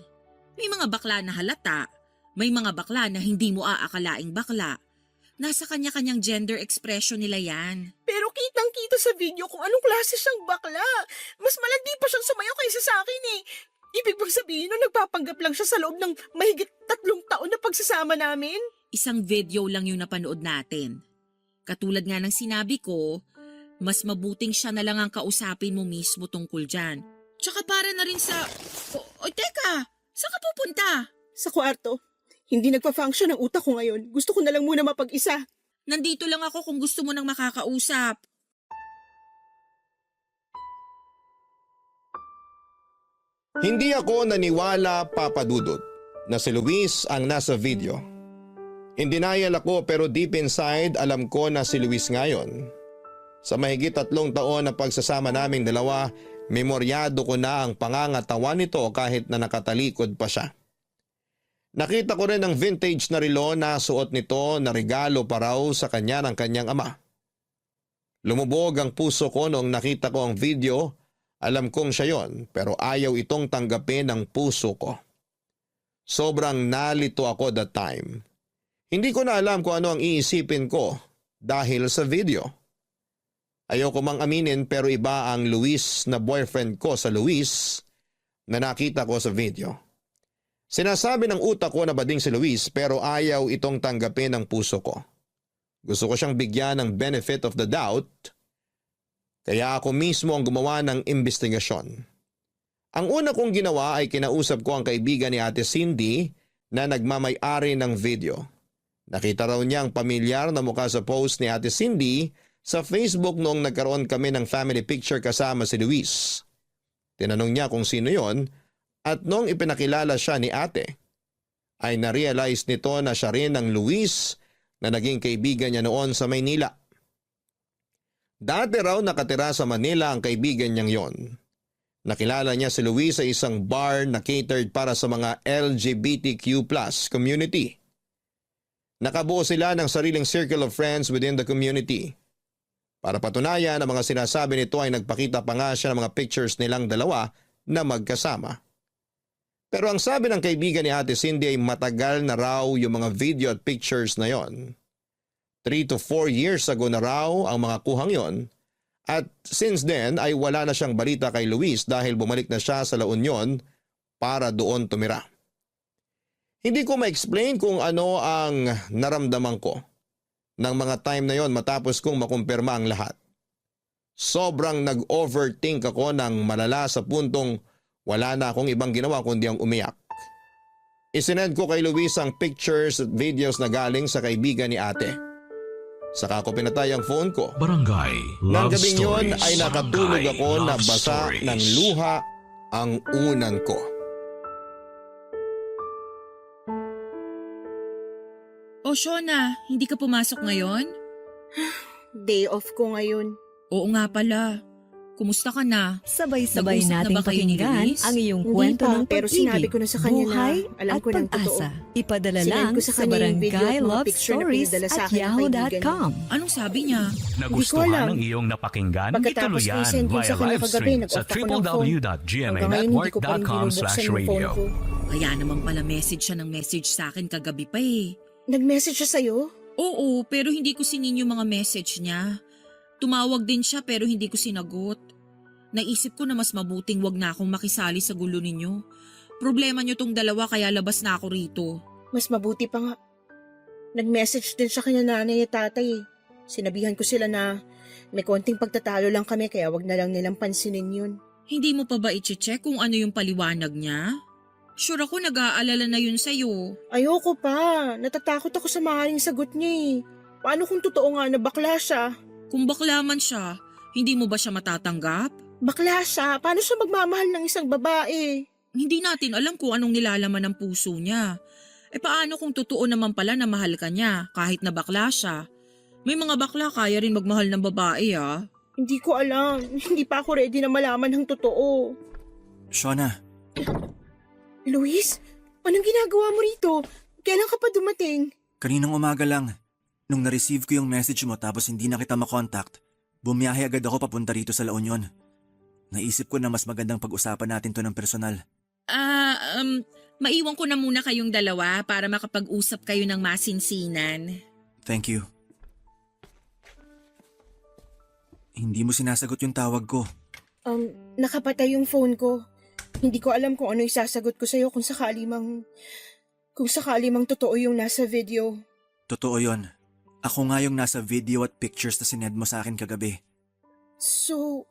May mga bakla na halata, may mga bakla na hindi mo aakalaing bakla. Nasa kanya-kanyang gender expression nila yan. Pero kitang-kita sa video kung anong klase siyang bakla. Mas malandi pa siyang sumayaw kaysa sa akin eh. Ibig bang sabihin na nagpapanggap lang siya sa loob ng mahigit 3 taon na pagsasama namin? Isang video lang yung napanood natin. Katulad nga ng sinabi ko, mas mabuting siya na lang ang kausapin mo mismo tungkol dyan. Tsaka para na rin sa... O teka, saan ka pupunta? Sa kwarto. Hindi nagpa-function ang utak ko ngayon. Gusto ko na lang muna mapag-isa. Nandito lang ako kung gusto mo nang makakausap. Hindi ako naniwala, Papa Dudut, na si Luis ang nasa video. In denial ako pero deep inside alam ko na si Luis ngayon. Sa mahigit 3 taon na pagsasama naming dalawa, memoryado ko na ang pangangatawan nito kahit na nakatalikod pa siya. Nakita ko rin ang vintage na relo na suot nito na regalo pa raw sa kanya ng kanyang ama. Lumubog ang puso ko noong nakita ko ang video. Alam kong siya yon pero ayaw itong tanggapin ng puso ko. Sobrang nalito ako that time. Hindi ko na alam kung ano ang iisipin ko dahil sa video. Ayoko mang aminin pero iba ang Luis na boyfriend ko sa Luis na nakita ko sa video. Sinasabi ng utak ko na bading si Luis pero ayaw itong tanggapin ng puso ko. Gusto ko siyang bigyan ng benefit of the doubt. Kaya ako mismo ang gumawa ng investigasyon. Ang una kong ginawa ay kinausap ko ang kaibigan ni Ate Cindy na nagmamay-ari ng video. Nakita raw niya ang pamilyar na mukha sa post ni Ate Cindy sa Facebook noong nagkaroon kami ng family picture kasama si Luis. Tinanong niya kung sino yon at noong ipinakilala siya ni Ate, ay na-realize nito na siya rin ang Luis na naging kaibigan niya noon sa Maynila. Dati raw nakatira sa Manila ang kaibigan niyang yon. Nakilala niya si Luis sa isang bar na catered para sa mga LGBTQ+ community. Nakabuo sila ng sariling circle of friends within the community. Para patunayan ang mga sinasabi nito ay nagpakita pa nga siya ng mga pictures nilang dalawa na magkasama. Pero ang sabi ng kaibigan ni Ate Cindy ay matagal na raw yung mga video at pictures na yon. 3 to 4 years ago na raw ang mga kuhang yon. At since then ay wala na siyang balita kay Luis dahil bumalik na siya sa La Union para doon tumira. Hindi ko ma-explain kung ano ang naramdaman ko ng mga time na yon matapos kong makumpirma ang lahat. Sobrang nag-overthink ako ng malala sa puntong wala na akong ibang ginawa kundi ang umiyak. Isinend ko kay Luis ang pictures at videos na galing sa kaibigan ni ate. Saka ko pinatay ang phone ko. Barangay Nang Love gabing yun Stories. ay nakatulog Barangay ako na Love basa Stories. ng luha ang unan ko. O Shona, hindi ka pumasok ngayon? Day off ko ngayon. Oo nga pala. Kumusta ka na? Sabay-sabay Nag-usap na nating ba kayo ni pakinggan Luis? ang iyong Hindi kwento pa, ng pero pag-ibig, sinabi ko na sa kanya na buhay alam at ko ng totoo. pag-asa. Ipadala Sinend lang ko sa sa kanya yung video at barangay mga love picture na stories pinadala sa at akin ng kaibigan yahoo.com. Anong sabi niya? Nagustuhan alam. ng iyong napakinggan? Pagkatapos Ituloy ko yan i-send yun via sa kanya live kagabi, stream sa nag-off ako ng phone. Hanggang ngayon hindi ko pa rin binubuksan yung phone www.gmanetwork.com/radio. ko. Kaya naman pala message siya ng message sa akin kagabi pa eh. Nag-message siya sa'yo? Oo, pero hindi ko sinin yung mga message niya. Tumawag din siya pero hindi ko sinagot. Naisip ko na mas mabuting wag na akong makisali sa gulo ninyo. Problema nyo tong dalawa kaya labas na ako rito. Mas mabuti pa nga. Nag-message din siya kanya nanay at tatay. Sinabihan ko sila na may konting pagtatalo lang kami kaya wag na lang nilang pansinin yun. Hindi mo pa ba i-check kung ano yung paliwanag niya? Sure ako nag-aalala na yun sa'yo. Ayoko pa. Natatakot ako sa maaaring sagot niya eh. Paano kung totoo nga na bakla siya? Kung bakla man siya, hindi mo ba siya matatanggap? Bakla siya? Paano siya magmamahal ng isang babae? Hindi natin alam kung anong nilalaman ng puso niya. E paano kung totoo naman pala na mahal ka niya kahit na bakla siya? May mga bakla kaya rin magmahal ng babae ah. Hindi ko alam. Hindi pa ako ready na malaman ng totoo. Shona, Luis, anong ginagawa mo rito? Kailan ka pa dumating? kaninang umaga lang, nung na-receive ko yung message mo tapos hindi na kita makontakt, bumiyahe agad ako papunta rito sa La Union. Naisip ko na mas magandang pag-usapan natin to ng personal. Maiwan ko na muna kayong dalawa para makapag-usap kayo ng masinsinan. Thank you. Hindi mo sinasagot yung tawag ko. Nakapatay yung phone ko. Hindi ko alam kung ano isasagot ko sa'yo kung sakali mang totoo yung nasa video. Totoo yon. Ako nga yung nasa video at pictures na sinend mo sa akin kagabi. So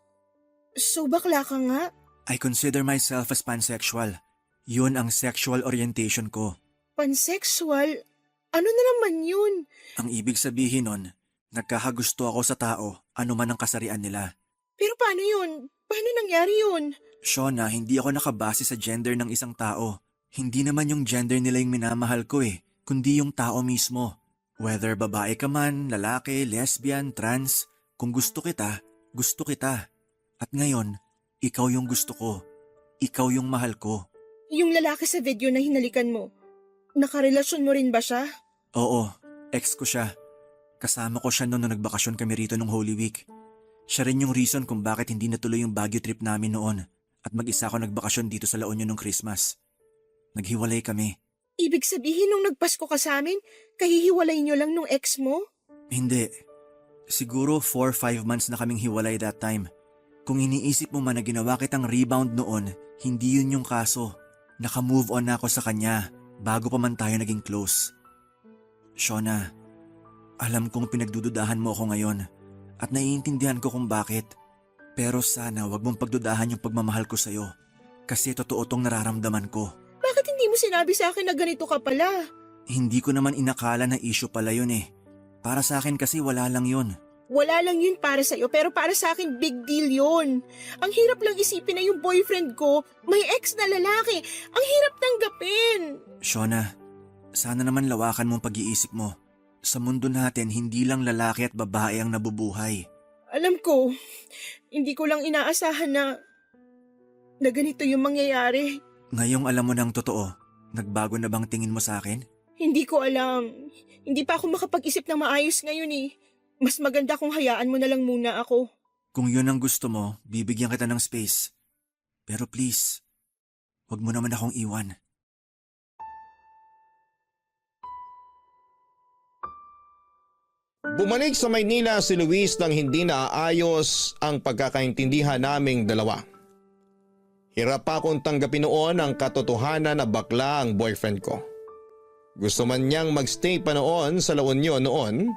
bakla ka nga? I consider myself as pansexual. Yun ang sexual orientation ko. Pansexual? Ano na naman yun? Ang ibig sabihin nun, nagkakagusto ako sa tao, ano man ang kasarian nila. Pero paano yun? Paano nangyari yun? Shona, hindi ako nakabase sa gender ng isang tao. Hindi naman yung gender nila yung minamahal ko kundi yung tao mismo. Whether babae ka man, lalaki, lesbian, trans, kung gusto kita, gusto kita. At ngayon, ikaw yung gusto ko. Ikaw yung mahal ko. Yung lalaki sa video na hinalikan mo, nakarelasyon mo rin ba siya? Oo, ex ko siya. Kasama ko siya noon nung nagbakasyon kami rito nung Holy Week. Siya rin yung reason kung bakit hindi natuloy yung Baguio trip namin noon at mag-isa ako nagbakasyon dito sa La Union nung Christmas. Naghiwalay kami. Ibig sabihin nung nagpasko ka sa amin, kahihiwalay nyo lang nung ex mo? Hindi. Siguro 4-5 months na kaming hiwalay that time. Kung iniisip mo man na ginawa kitang rebound noon, hindi yun yung kaso. Naka-move on na ako sa kanya bago pa man tayo naging close. Shona, alam kong pinagdududahan mo ako ngayon at naiintindihan ko kung bakit. Pero sana wag mong pagdudahan yung pagmamahal ko sa'yo kasi totoo tong nararamdaman ko. Bakit hindi mo sinabi sa akin na ganito ka pala? Hindi ko naman inakala na issue pala yun Para sa akin kasi wala lang yun. Wala lang yun para sa'yo, pero para sa akin big deal yun. Ang hirap lang isipin na yung boyfriend ko may ex na lalaki. Ang hirap tanggapin. Shona, sana naman lawakan mong pag-iisip mo. Sa mundo natin, hindi lang lalaki at babae ang nabubuhay. Alam ko, hindi ko lang inaasahan na ganito yung mangyayari. Ngayong alam mo ng totoo, nagbago na bang tingin mo sa akin? Hindi ko alam. Hindi pa ako makapag-isip ng maayos ngayon Mas maganda kung hayaan mo na lang muna ako. Kung yun ang gusto mo, bibigyan kita ng space. Pero please, Huwag mo naman akong iwan. Bumalik sa Maynila si Luis nang hindi naaayos ang pagkakaintindihan naming dalawa. Hirap pa akong tanggapin noon ang katotohanan na bakla ang boyfriend ko. Gusto man niyang magstay pa noon sa La Union noon,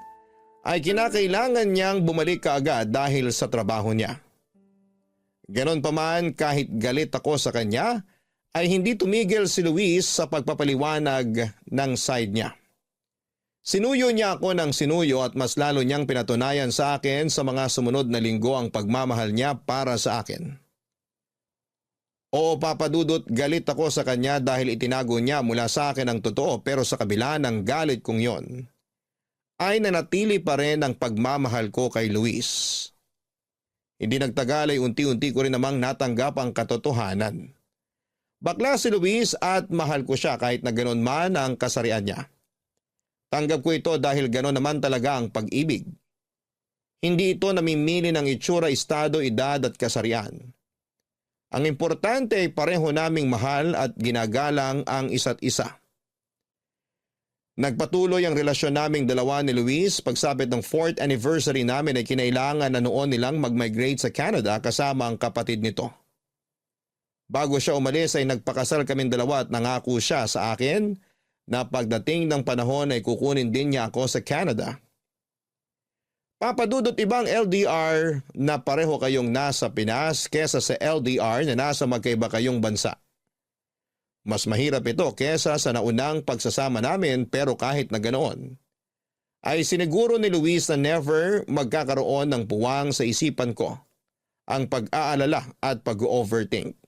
ay kinakailangan niyang bumalik kaagad dahil sa trabaho niya. Ganon pa man, kahit galit ako sa kanya, ay hindi tumigil si Luis sa pagpapaliwanag ng side niya. Sinuyo niya ako ng sinuyo at mas lalo niyang pinatunayan sa akin sa mga sumunod na linggo ang pagmamahal niya para sa akin. Oo, Papa Dudut, galit ako sa kanya dahil itinago niya mula sa akin ang totoo, pero sa kabila ng galit kong yon, ay nanatili pa rin ang pagmamahal ko kay Luis. Hindi nagtagal ay unti-unti ko rin namang natanggap ang katotohanan. Bakla si Luis at mahal ko siya kahit na ganon man ang kasarian niya. Tanggap ko ito dahil ganon naman talaga ang pag-ibig. Hindi ito namimili ng itsura, estado, edad at kasarian. Ang importante ay pareho naming mahal at ginagalang ang isa't isa. Nagpatuloy ang relasyon naming dalawa ni Luis. Pagsapit ng 4th anniversary namin ay kinailangan na noon nilang mag-migrate sa Canada kasama ang kapatid nito. Bago siya umalis ay nagpakasal kaming dalawa at nangako siya sa akin na pagdating ng panahon ay kukunin din niya ako sa Canada. Papa Dudut, ibang LDR na pareho kayong nasa Pinas kesa sa LDR na nasa magkaiba kayong bansa. Mas mahirap ito kesa sa naunang pagsasama namin, pero kahit na ganoon, ay siniguro ni Luis na never magkakaroon ng puwang sa isipan ko ang pag-aalala at pag-overthink.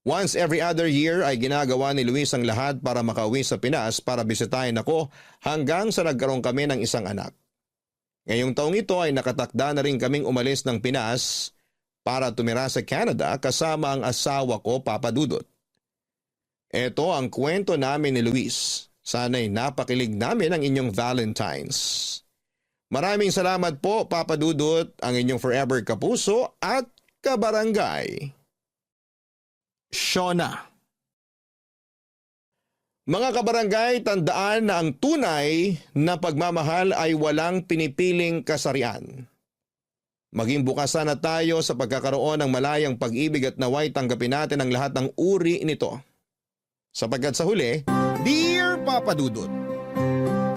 Once every other year ay ginagawa ni Luis ang lahat para makauwi sa Pinas para bisitahin ako hanggang sa nagkaroon kami ng isang anak. Ngayong taong ito ay nakatakda na rin kaming umalis ng Pinas para tumira sa Canada kasama ang asawa ko, Papa Dudut. Ito ang kwento namin ni Luis. Sana'y napakilig namin ang inyong Valentines. Maraming salamat po, Papa Dudut, ang inyong forever kapuso at kabarangay. Shona. Mga kabarangay, tandaan na ang tunay na pagmamahal ay walang pinipiling kasarian. Maging bukas sana tayo sa pagkakaroon ng malayang pag-ibig at naway tanggapin natin ang lahat ng uri nito. Sapagkat sa huli, Dear Papa Dudut,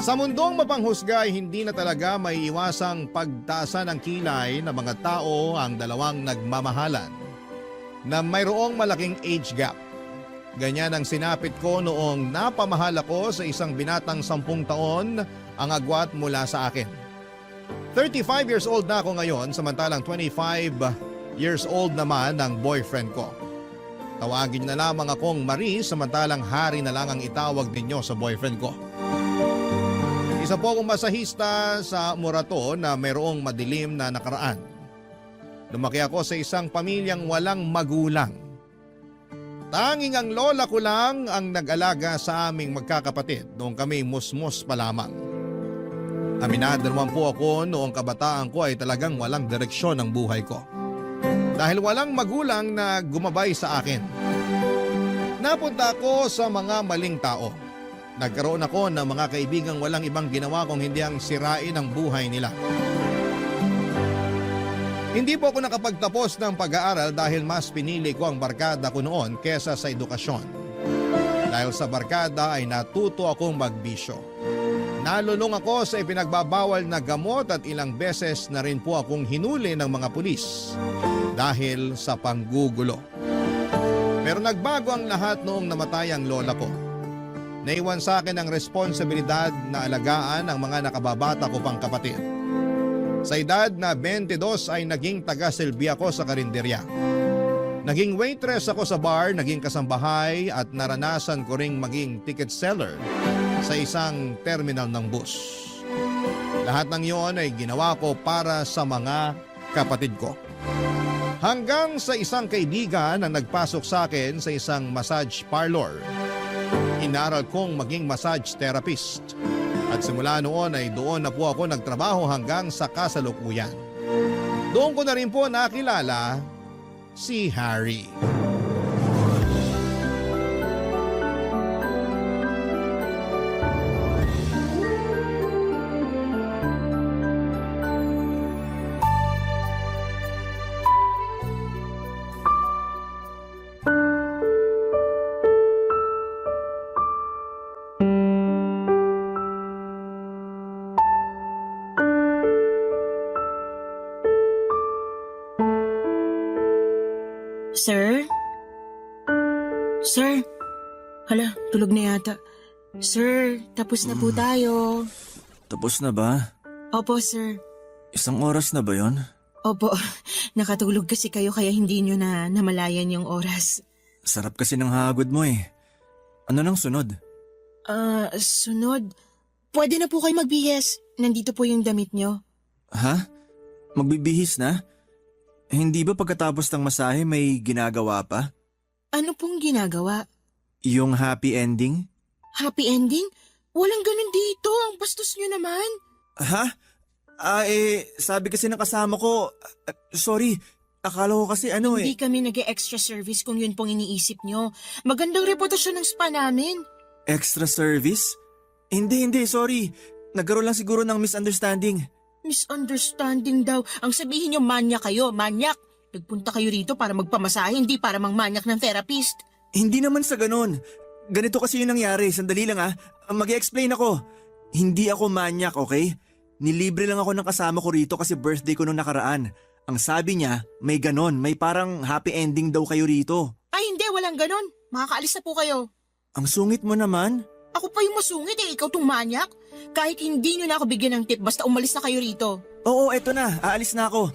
sa mundong mapanghusga ay hindi na talaga may iwasang pagtaasan ng kilay ng mga tao ang dalawang nagmamahalan na mayroong malaking age gap. Ganyan ang sinapit ko noong napamahal ako sa isang binatang 10 taon ang agwat mula sa akin. 35 years old na ako ngayon, samantalang 25 years old naman ang boyfriend ko. Tawagin na lamang akong Marie, samantalang Hari na lang ang itawag ninyo sa boyfriend ko. Isa po akong masahista sa Morato na mayroong madilim na nakaraan. Lumaki ako sa isang pamilyang walang magulang. Tanging ang lola ko lang ang nag-alaga sa aming magkakapatid noong kami musmos pa lamang. Aminado naman po ako noong kabataan ko ay talagang walang direksyon ang buhay ko. Dahil walang magulang na gumabay sa akin. Napunta ako sa mga maling tao. Nagkaroon ako ng mga kaibigang walang ibang ginawa kung hindi ang sirain ang buhay nila. Hindi po ako nakapagtapos ng pag-aaral dahil mas pinili ko ang barkada ko noon kesa sa edukasyon. Dahil sa barkada ay natuto akong magbisyo. Nalulong ako sa ipinagbabawal na gamot at ilang beses na rin po akong hinuli ng mga pulis dahil sa panggugulo. Pero nagbago ang lahat noong namatay ang lola ko. Naiwan sa akin ang responsibilidad na alagaan ang mga nakababata ko pang kapatid. Sa edad na 22 ay naging taga-silbi ako sa karinderya. Naging waitress ako sa bar, naging kasambahay at naranasan ko ring maging ticket seller sa isang terminal ng bus. Lahat ng iyon ay ginawa ko para sa mga kapatid ko. Hanggang sa isang kaibigan na nagpasok sa akin sa isang massage parlor. Inaral kong maging massage therapist. At simula noon ay doon na po ako nagtrabaho hanggang sa kasalukuyan. Doon ko na rin po nakilala si Harry. Sir? Sir? Hala, tulog na yata. Sir, tapos na po tayo. Tapos na ba? Opo, sir. 1 oras na ba yon? Opo, nakatulog kasi kayo kaya hindi nyo na namalayan yung oras. Sarap kasi ng hagod mo eh. Ano nang sunod? Sunod. Pwede na po kayo magbihis. Nandito po yung damit nyo. Ha? Magbibihis na? Hindi ba pagkatapos ng masahe may ginagawa pa? Ano pong ginagawa? Yung happy ending? Happy ending? Walang ganun dito. Ang bastos nyo naman. Ha? Sabi kasi ng kasama ko, sorry, akala ko kasi Hindi kami nag-extra service kung yun pong iniisip nyo. Magandang reputasyon ng spa namin. Extra service? Hindi, sorry. Nagkaroon lang siguro ng misunderstanding. Misunderstanding daw. Ang sabihin nyo, manyak kayo, manyak. Nagpunta kayo rito para magpamasahe, hindi para mangmanyak ng therapist. Hindi naman sa ganun. Ganito kasi yung nangyari. Sandali lang Mag-i-explain ako. Hindi ako manyak, okay? Nilibre lang ako ng kasama ko rito kasi birthday ko nung nakaraan. Ang sabi niya, may ganon. May parang happy ending daw kayo rito. Ay hindi, walang ganon. Makakaalis na po kayo. Ang sungit mo naman. Ako pa yung masungit ikaw tong manyak. Kahit hindi nyo na ako bigyan ng tip, basta umalis na kayo rito. Oo, eto na. Aalis na ako.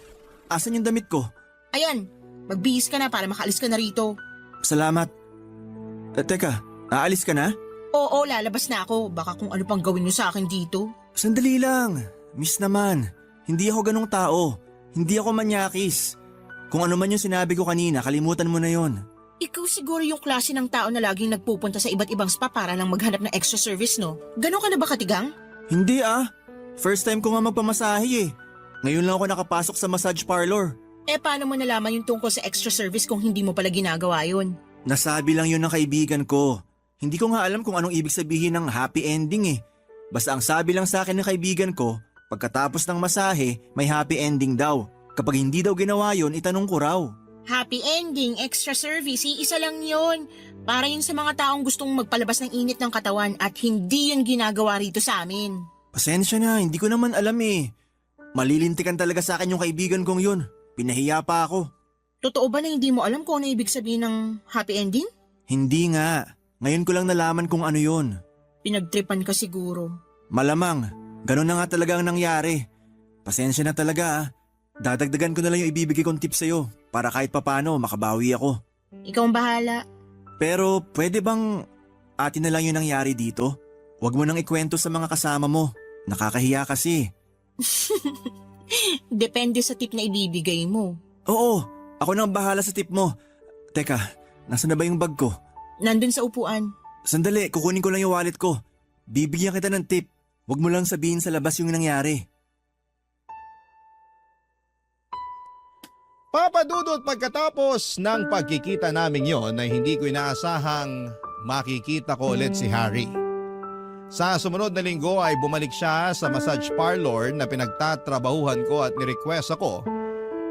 Asan yung damit ko? Ayan, magbihis ka na para makaalis ka na rito. Salamat. Teka, aalis ka na? Oo, lalabas na ako. Baka kung ano pang gawin nyo sa akin dito. Sandali lang. Miss naman. Hindi ako ganong tao. Hindi ako manyakis. Kung ano man yung sinabi ko kanina, kalimutan mo na yon. Ikaw siguro yung klase ng tao na laging nagpupunta sa iba't ibang spa para lang maghanap ng extra service, no? Ganon ka na ba katigang? Hindi First time ko nga magpamasahe eh. Ngayon lang ako nakapasok sa massage parlor. Paano mo nalaman yung tungkol sa extra service kung hindi mo pala ginagawa yun? Nasabi lang yun ng kaibigan ko. Hindi ko nga alam kung anong ibig sabihin ng happy ending eh. Basta ang sabi lang sa akin ng kaibigan ko, pagkatapos ng masahe, may happy ending daw. Kapag hindi daw ginawa yun, itanong ko raw. Happy ending, extra service, iisa lang yun. Para yun sa mga taong gustong magpalabas ng init ng katawan at hindi yun ginagawa rito sa amin. Pasensya na, hindi ko naman alam eh. Malilintikan talaga sa akin yung kaibigan kong yun. Pinahiya pa ako. Totoo ba na hindi mo alam kung ano ibig sabihin ng happy ending? Hindi nga. Ngayon ko lang nalaman kung ano yun. Pinagtripan ka siguro. Malamang, ganun na nga talaga ang nangyari. Pasensya na talaga Dadagdagan ko na lang yung ibibigay kong tips sa'yo para kahit papano makabawi ako. Ikaw ang bahala. Pero pwede bang atin na lang yung nangyari dito? Huwag mo nang ikwento sa mga kasama mo. Nakakahiya kasi. Depende sa tip na ibibigay mo. Oo, ako nang bahala sa tip mo. Teka, nasa na ba yung bag ko? Nandun sa upuan. Sandali, kukunin ko lang yung wallet ko. Bibigyan kita ng tip. Huwag mo lang sabihin sa labas yung nangyari. Papadudot pagkatapos ng pagkikita namin yon ay hindi ko inaasahang makikita ko ulit si Harry. Sa sumunod na linggo ay bumalik siya sa massage parlor na pinagtatrabahuhan ko at nirequest ako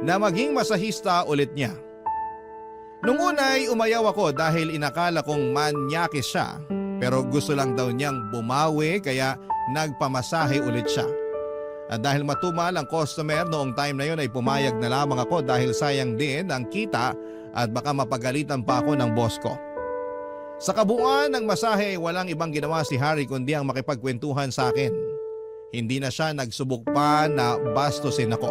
na maging masahista ulit niya. Nung una ay umayaw ako dahil inakala kong manyakis siya pero gusto lang daw niyang bumawi kaya nagpamasahe ulit siya. At dahil matumal ang customer noong time na yon ay pumayag na lamang ako dahil sayang din ang kita at baka mapagalitan pa ako ng boss ko. Sa kabuuan ng masahe ay walang ibang ginawa si Harry kundi ang makipagkwentuhan sa akin. Hindi na siya nagsubok pa na bastusin ako.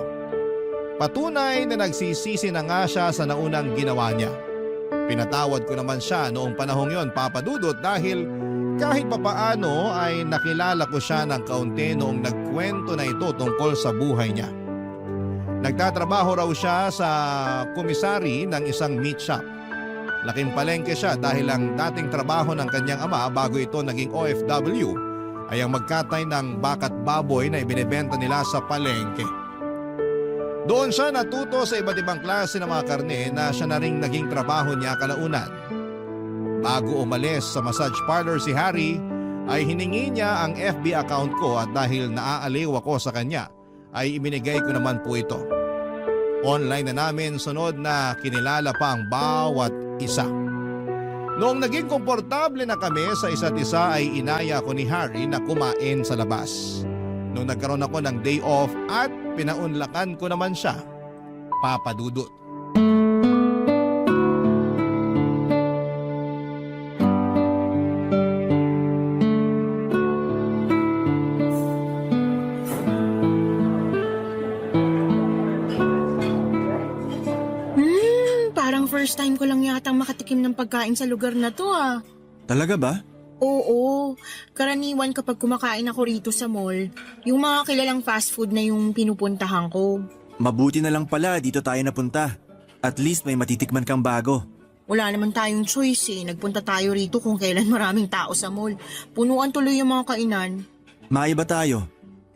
Patunay na nagsisisi na nga siya sa naunang ginawa niya. Pinatawad ko naman siya noong panahong yon, Papa Dudut, dahil kahit papaano ay nakilala ko siya ng kaunti noong nagkwento na ito tungkol sa buhay niya. Nagtatrabaho raw siya sa komisari ng isang meat shop. Laking palengke siya dahil ang dating trabaho ng kanyang ama bago ito naging OFW ay ang magkatay ng bakat baboy na ibinebenta nila sa palengke. Doon siya natuto sa iba't ibang klase ng mga karne na siya na ring naging trabaho niya kalaunan. Bago umalis sa massage parlor si Harry ay hiningi niya ang FB account ko at dahil naaaliw ako sa kanya ay ibinigay ko naman po ito. Online na namin sunod na kinilala pa ang bawat isa. Noong naging komportable na kami sa isa't isa ay inaya ko ni Harry na kumain sa labas. Noong nagkaroon ako ng day off at pinaunlakan ko naman siya, Papa Dudut. yatang makatikim ng pagkain sa lugar na to ah. Talaga ba? Oo, karaniwan kapag kumakain ako rito sa mall, yung mga kilalang fast food na yung pinupuntahan ko. Mabuti na lang pala dito tayo napunta. At least may matitikman kang bago. Wala naman tayong choice eh. Nagpunta tayo rito kung kailan maraming tao sa mall. Punuan tuloy yung mga kainan. Maiba tayo.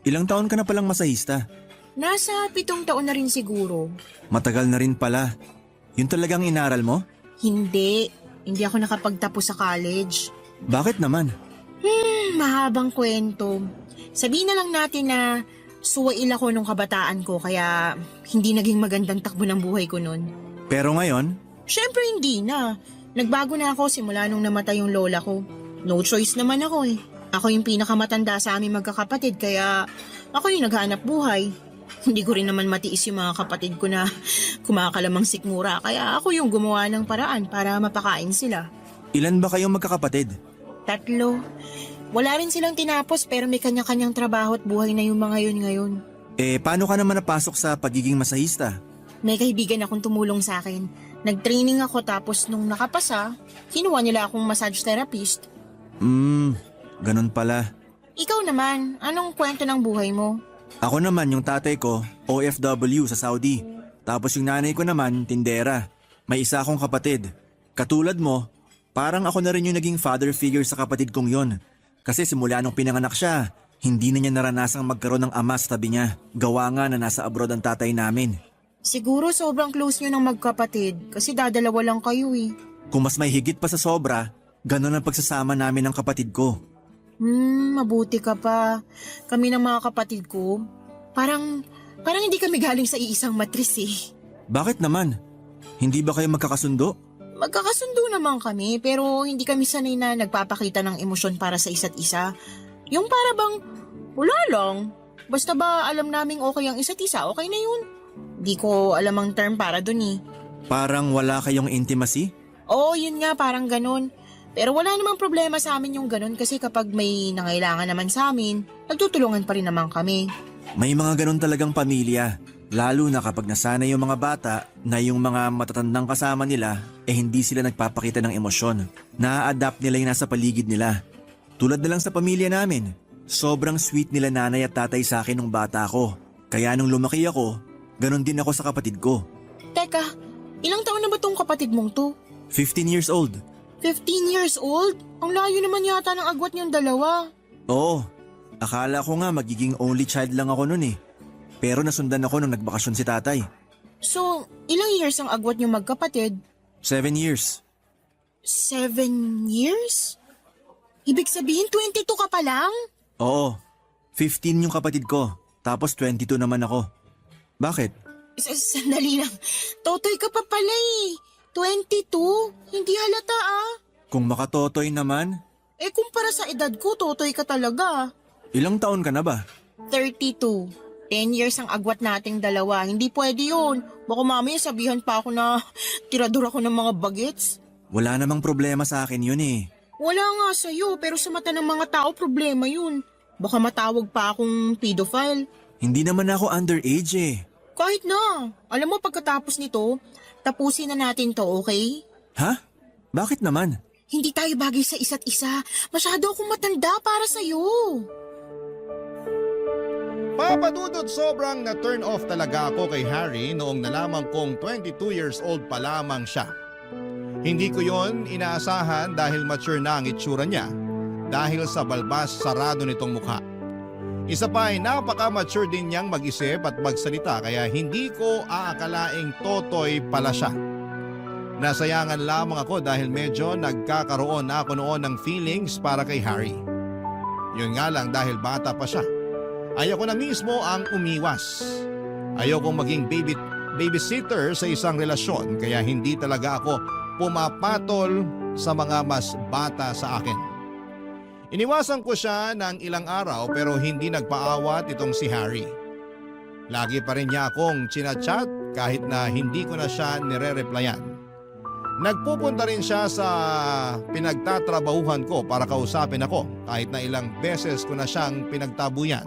Ilang taon ka na palang masahista? Nasa 7 taon na rin siguro. Matagal na rin pala. Yun talagang inaral mo? Hindi. Hindi ako nakapagtapos sa college. Bakit naman? Mahabang kwento. Sabihin na lang natin na suwail ako nung kabataan ko kaya hindi naging magandang takbo ng buhay ko nun. Pero ngayon, Syempre hindi na. Nagbago na ako simula nung namatay yung lola ko. No choice naman ako eh. Ako yung pinakamatanda sa aming magkakapatid kaya ako yung naghanap buhay. Hindi ko rin naman matiis yung mga kapatid ko na kumakalamang sikmura kaya ako yung gumawa ng paraan para mapakain sila. ilan ba kayong magkakapatid? 3. Wala rin silang tinapos pero may kanya-kanyang trabaho at buhay na yung mga yun ngayon. Paano ka naman napasok sa pagiging masahista? May kaibigan akong tumulong sa akin. Nag-training ako tapos nung nakapasa, kinuha nila akong massage therapist. Ganun pala. Ikaw naman, anong kwento ng buhay mo? Ako naman yung tatay ko, OFW sa Saudi. Tapos yung nanay ko naman, tindera. May isa akong kapatid. Katulad mo, parang ako na rin yung naging father figure sa kapatid kong yon. Kasi simula nung pinanganak siya, hindi na niya naranasang magkaroon ng ama sa tabi niya. Gawa nga na nasa abroad ang tatay namin. Siguro sobrang close nyo ng magkapatid kasi dadalawa lang kayo eh. Kung mas may higit pa sa sobra, ganun ang pagsasama namin ng kapatid ko. Mabuti ka pa. Kami ng mga kapatid ko, parang hindi kami galing sa iisang matris eh. Bakit naman? Hindi ba kayo magkakasundo? Magkakasundo naman kami pero hindi kami sanay na nagpapakita ng emosyon para sa isa't isa. Yung para bang, wala lang. Basta ba alam naming okay ang isa't isa, okay na yun. Di ko alam ang term para dun eh. Parang wala kayong intimacy? Oo, yun nga, parang ganun. Pero wala namang problema sa amin yung ganun kasi kapag may nangailangan naman sa amin, nagtutulungan pa rin naman kami. May mga ganun talagang pamilya. Lalo na kapag nasanay yung mga bata na yung mga matatandang kasama nila hindi sila nagpapakita ng emosyon. Na-adapt nila yung nasa paligid nila. Tulad na lang sa pamilya namin. Sobrang sweet nila nanay at tatay sa akin nung bata ako. Kaya nung lumaki ako, ganun din ako sa kapatid ko. Teka, ilang taon na ba tong kapatid mong to? 15 years old. 15 years old? Ang layo naman yata ng agwat niyong dalawa. Oo, akala ko nga magiging only child lang ako nun eh. Pero nasundan ako nung nagbakasyon si tatay. So, ilang years ang agwat niyong magkapatid? 7 years. 7 years? Ibig sabihin 22 ka pa lang? Oo, 15 yung kapatid ko. Tapos 22 naman ako. Bakit? Sandali lang. Totoy ka pa pala eh. 22? Hindi halata ah. Kung makatotoy naman, Kumpara sa edad ko, totoy ka talaga. ilang taon ka na ba? 32. 10 years ang agwat nating dalawa. Hindi pwede yun. Baka mamaya sabihan pa ako na tirador ako ng mga bagets. Wala namang problema sa akin yun eh. Wala nga sa'yo, pero sa mata ng mga tao problema yun. Baka matawag pa akong pedophile. Hindi naman ako underage eh. Kahit na. Alam mo, pagkatapos nito, tapusin na natin to, okay? Ha? Bakit naman? Hindi tayo bagay sa isa't isa. Masyado akong matanda para sa'yo. Papadudot, sobrang na-turn off talaga ako kay Harry noong nalaman kong 22 years old pa lamang siya. Hindi ko yon inaasahan dahil mature na ang itsura niya dahil sa balbas sarado nitong mukha. Isa pa ay napaka-mature din niyang mag-isip at magsalita kaya hindi ko aakalaing totoy pala siya. Nasayangan lamang ako dahil medyo nagkakaroon na ako noon ng feelings para kay Harry. Yun nga lang dahil bata pa siya. Ayoko na mismo ang umiwas. Ayokong maging babysitter sa isang relasyon kaya hindi talaga ako pumapatol sa mga mas bata sa akin. Iniwasan ko siya ng ilang araw pero hindi nagpaawat itong si Harry. Lagi pa rin niya akong chinachat kahit na hindi ko na siya nire-replyan. Nagpupunta rin siya sa pinagtatrabahuhan ko para kausapin ako kahit na ilang beses ko na siyang pinagtabuyan.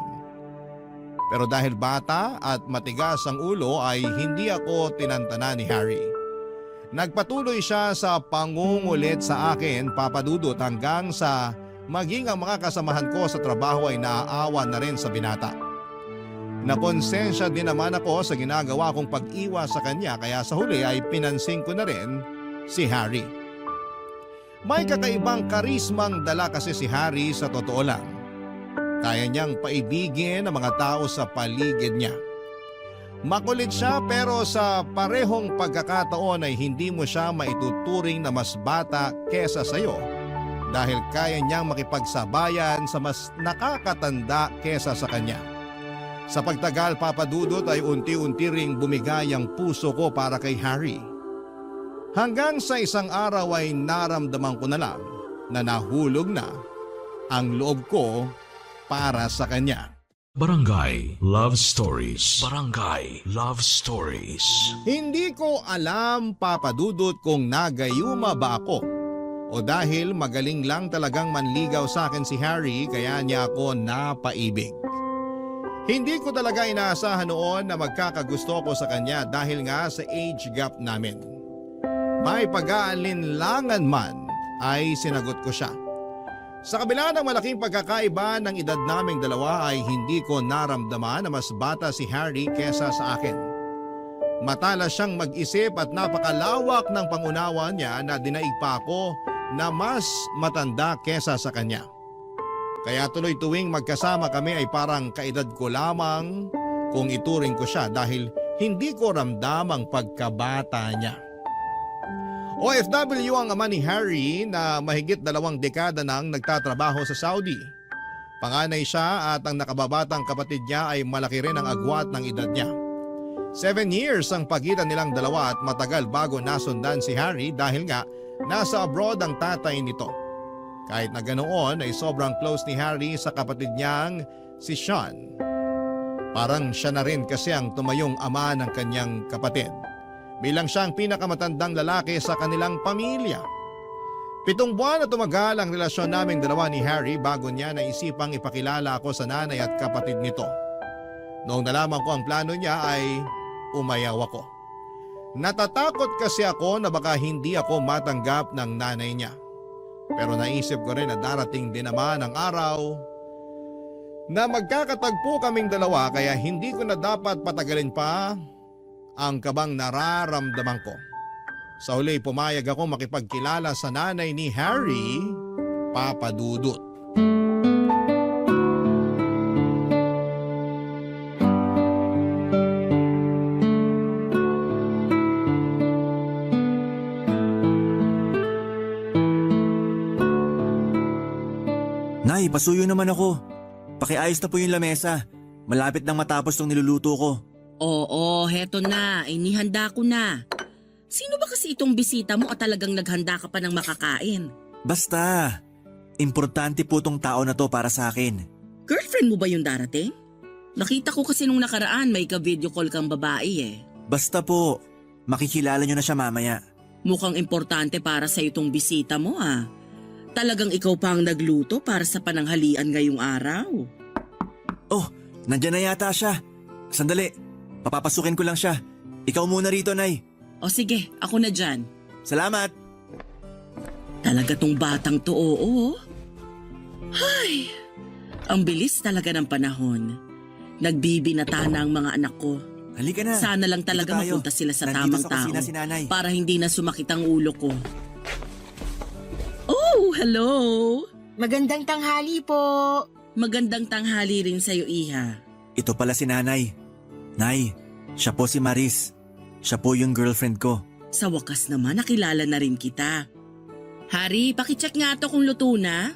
Pero dahil bata at matigas ang ulo ay hindi ako tinantana ni Harry. Nagpatuloy siya sa pangungulit sa akin, Papa Dudut, hanggang sa maging ang mga kasamahan ko sa trabaho ay naaawa na rin sa binata. Nakonsensya din naman ako sa ginagawa kong pag-iwas sa kanya kaya sa huli ay pinansin ko na rin si Harry. May kakaibang karismang dala kasi si Harry sa totoo lang. Kaya niyang paibigin ang mga tao sa paligid niya. Makulit siya pero sa parehong pagkakataon ay hindi mo siya maituturing na mas bata kesa sa'yo dahil kaya niyang makipagsabayan sa mas nakakatanda kesa sa kanya. Sa pagtagal, Papa Dudut, ay unti-unti ring bumigay ang puso ko para kay Harry. Hanggang sa isang araw ay naramdaman ko na lang na nahulog na ang loob ko para sa kanya. Barangay Love Stories. Barangay Love Stories. Hindi ko alam, Papa Dudut, kung nagayuma ba ako o dahil magaling lang talagang manligaw sa akin si Harry kaya niya ako napaibig. Hindi ko talaga inaasahan noon na magkakagusto ko sa kanya dahil nga sa age gap namin. May pag-aalinlangan man ay sinagot ko siya. Sa kabila ng malaking pagkakaiba ng edad naming dalawa ay hindi ko naramdaman na mas bata si Harry kesa sa akin. Matalas siyang mag-isip at napakalawak ng pangunawa niya na dinaig pa ako na mas matanda kesa sa kanya. Kaya tuloy tuwing magkasama kami ay parang kaedad ko lamang kung ituring ko siya dahil hindi ko ramdam ang pagkabata niya. OFW ang ama ni Harry na mahigit 2 dekada nang nagtatrabaho sa Saudi. Panganay siya at ang nakababatang kapatid niya ay malaki rin ang agwat ng edad niya. 7 years ang pagitan nilang dalawa at matagal bago nasundan si Harry dahil nga nasa abroad ang tatay nito. Kahit na ganoon ay sobrang close ni Harry sa kapatid niyang si Sean. Parang siya na rin kasi ang tumayong ama ng kanyang kapatid. Bilang siyang pinakamatandang lalaki sa kanilang pamilya. 7 buwan na tumagal ang relasyon naming dalawa ni Harry bago niya naisipang ipakilala ako sa nanay at kapatid nito. Noong nalaman ko ang plano niya ay umayaw ako. Natatakot kasi ako na baka hindi ako matanggap ng nanay niya. Pero naisip ko rin na darating din naman ang araw na magkakatagpo kaming dalawa kaya hindi ko na dapat patagalin pa ang kabang nararamdaman ko. Sa huli pumayag ako makipagkilala sa nanay ni Harry, Papa Dudut. Nay, pasuyo naman ako. Pakiayos na po yung lamesa. Malapit nang matapos tong niluluto ko. Oo, heto na. Inihanda ko na. Sino ba kasi itong bisita mo at talagang naghanda ka pa ng makakain? Basta, importante po tong tao na to para sa akin. Girlfriend mo ba yung darating? Nakita ko kasi nung nakaraan may ka-video call kang babae eh. Basta po, makikilala nyo na siya mamaya. Mukhang importante para sa itong bisita mo ah. Talagang ikaw pa ang nagluto para sa pananghalian ngayong araw. Oh, nandyan na yata siya. Sandali, papapasukin ko lang siya. Ikaw muna rito, Nay. O sige, ako na dyan. Salamat. Talaga tong batang to, oo. Hay, ang bilis talaga ng panahon. Nagbibinata na ang mga anak ko. Halika na. Sana lang talaga Dito tayo. mapunta sila sa Nandito tamang sa kusina tao si Nanay. para hindi na sumakit ang ulo ko. Oh, hello! Magandang tanghali po. Magandang tanghali rin sa'yo, Iha. Ito pala si Nanay. Nay, siya po si Maris. Siya po yung girlfriend ko. Sa wakas naman, nakilala na rin kita. Hari, pakicheck nga to kung luto na.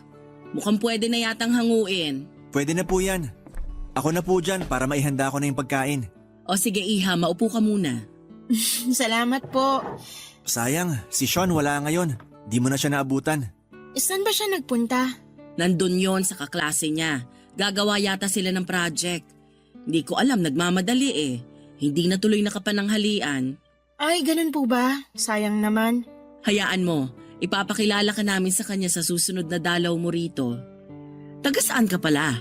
Mukhang pwede na yatang hanguin. Pwede na po yan. Ako na po dyan para maihanda ko na yung pagkain. O sige, Iha, maupo ka muna. Salamat po. Sayang, si Sean wala ngayon. Di mo na siya naabutan. Saan ba siya nagpunta? Nandun yon sa kaklase niya. Gagawa yata sila ng project. Hindi ko alam, nagmamadali eh. Hindi na tuloy nakapananghalian. Ay, ganun po ba? Sayang naman. Hayaan mo, ipapakilala ka namin sa kanya sa susunod na dalaw mo rito. Taga saan ka pala?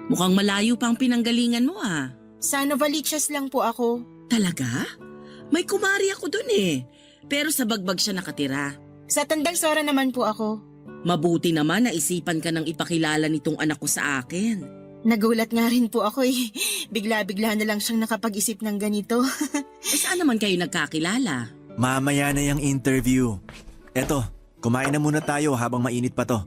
Mukhang malayo pa ang pinanggalingan mo ah. Sa Novaliches lang po ako. Talaga? May kumari ako dun eh. Pero sa bagbag siya nakatira. Sa Tandang Sora naman po ako. Mabuti naman na isipan ka ng ipakilala nitong anak ko sa akin. Nagulat nga rin po ako eh. Bigla-bigla na lang siyang nakapag-isip ng ganito. Saan naman kayo nagkakilala? Mamaya na yung interview. Eto, kumain na muna tayo habang mainit pa to.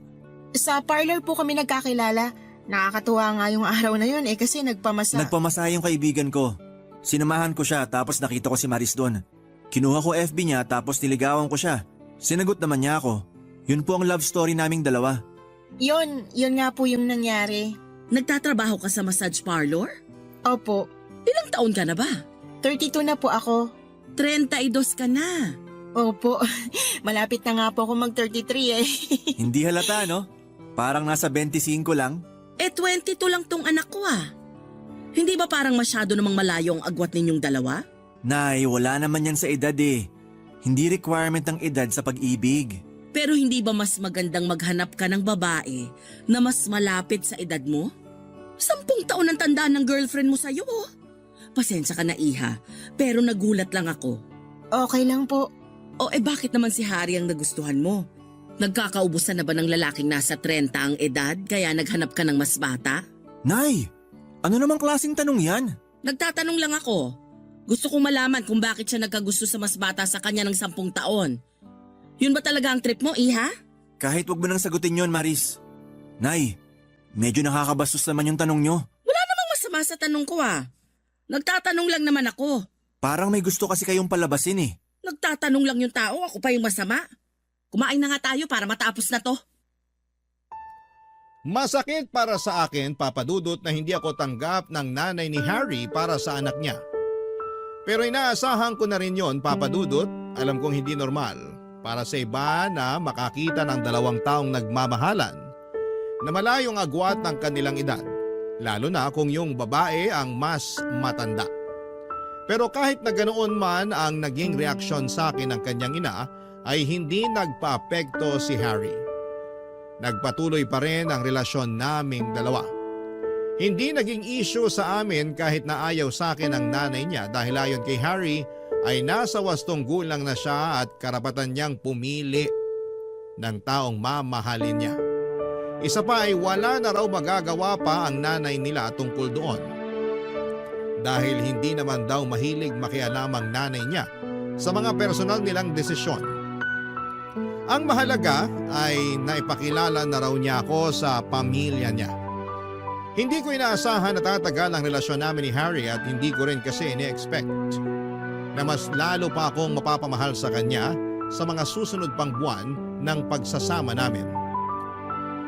Sa parlor po kami nagkakilala. Nakakatuwa nga yung araw na yun kasi nagpamasa. Nagpamasa yung kaibigan ko. Sinamahan ko siya tapos nakita ko si Maris doon. Kinuha ko FB niya tapos niligawan ko siya. Sinagot naman niya ako. Yun po ang love story naming dalawa. Yun nga po yung nangyari. Nagtatrabaho ka sa massage parlor? Opo, Ilang taon ka na ba? 32 na po ako. 32 ka na. Opo, malapit na nga po ako mag-33 eh. Hindi halata, no? Parang nasa 25 lang. 22 lang tong anak ko ah. Hindi ba parang masyado namang malayo ang agwat ninyong dalawa? Nay, wala naman yan sa edad eh. Hindi requirement ang edad sa pag-ibig. Pero hindi ba mas magandang maghanap ka ng babae na mas malapit sa edad mo? 10 taon ang tandaan ng girlfriend mo sa'yo oh. Pasensya ka na iha, pero nagulat lang ako. Okay lang po. O bakit naman si Harry ang nagustuhan mo? Nagkakaubusan na ba ng lalaking nasa 30 ang edad kaya naghanap ka ng mas bata? Nay, ano namang klaseng tanong yan? Nagtatanong lang ako. Gusto kong malaman kung bakit siya nagkagusto sa mas bata sa kanya ng 10 taon. Yun ba talaga ang trip mo, iha? Kahit wag mo nang sagutin yon, Maris. Nay, medyo nakakabastos naman yung tanong nyo. Wala namang masama sa tanong ko ah. Nagtatanong lang naman ako. Parang may gusto kasi kayong palabasin eh. Nagtatanong lang yung tao, ako pa yung masama. Kumain na nga tayo para matapos na to. Masakit para sa akin, Papa Dudut, na hindi ako tanggap ng nanay ni Harry para sa anak niya. Pero inaasahan ko na rin yon, Papa Dudut. Alam kong hindi normal para sa iba na makakita ng 2 taong nagmamahalan na malayong agwat ng kanilang edad, lalo na kung yung babae ang mas matanda. Pero kahit na ganoon man ang naging reaksyon sa akin ng kanyang ina, ay hindi nagpaapekto si Harry. Nagpatuloy pa rin ang relasyon naming dalawa. Hindi naging issue sa amin kahit na ayaw sa akin ang nanay niya dahil ayon kay Harry ay nasa 8 gulang na siya at karapatan niyang pumili ng taong mamahalin niya. Isa pa ay wala na raw magagawa pa ang nanay nila tungkol doon. Dahil hindi naman daw mahilig makialam ang nanay niya sa mga personal nilang desisyon. Ang mahalaga ay naipakilala na raw niya ako sa pamilya niya. Hindi ko inaasahan na tatagal ang relasyon namin ni Harry at hindi ko rin kasi ini-expect na mas lalo pa akong mapapamahal sa kanya sa mga susunod pang buwan ng pagsasama namin.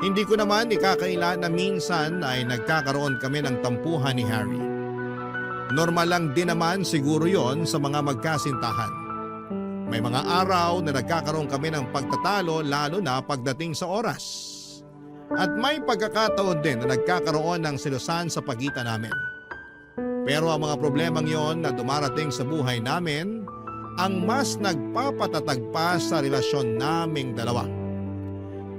Hindi ko naman ikakaila na minsan ay nagkakaroon kami ng tampuhan ni Harry. Normal lang din naman siguro yon sa mga magkasintahan. May mga araw na nagkakaroon kami ng pagtatalo lalo na pagdating sa oras. At may pagkakataon din na nagkakaroon ng selosan sa pagitan namin. Pero ang mga problemang yon na dumarating sa buhay namin ang mas nagpapatatag pa sa relasyon naming dalawa.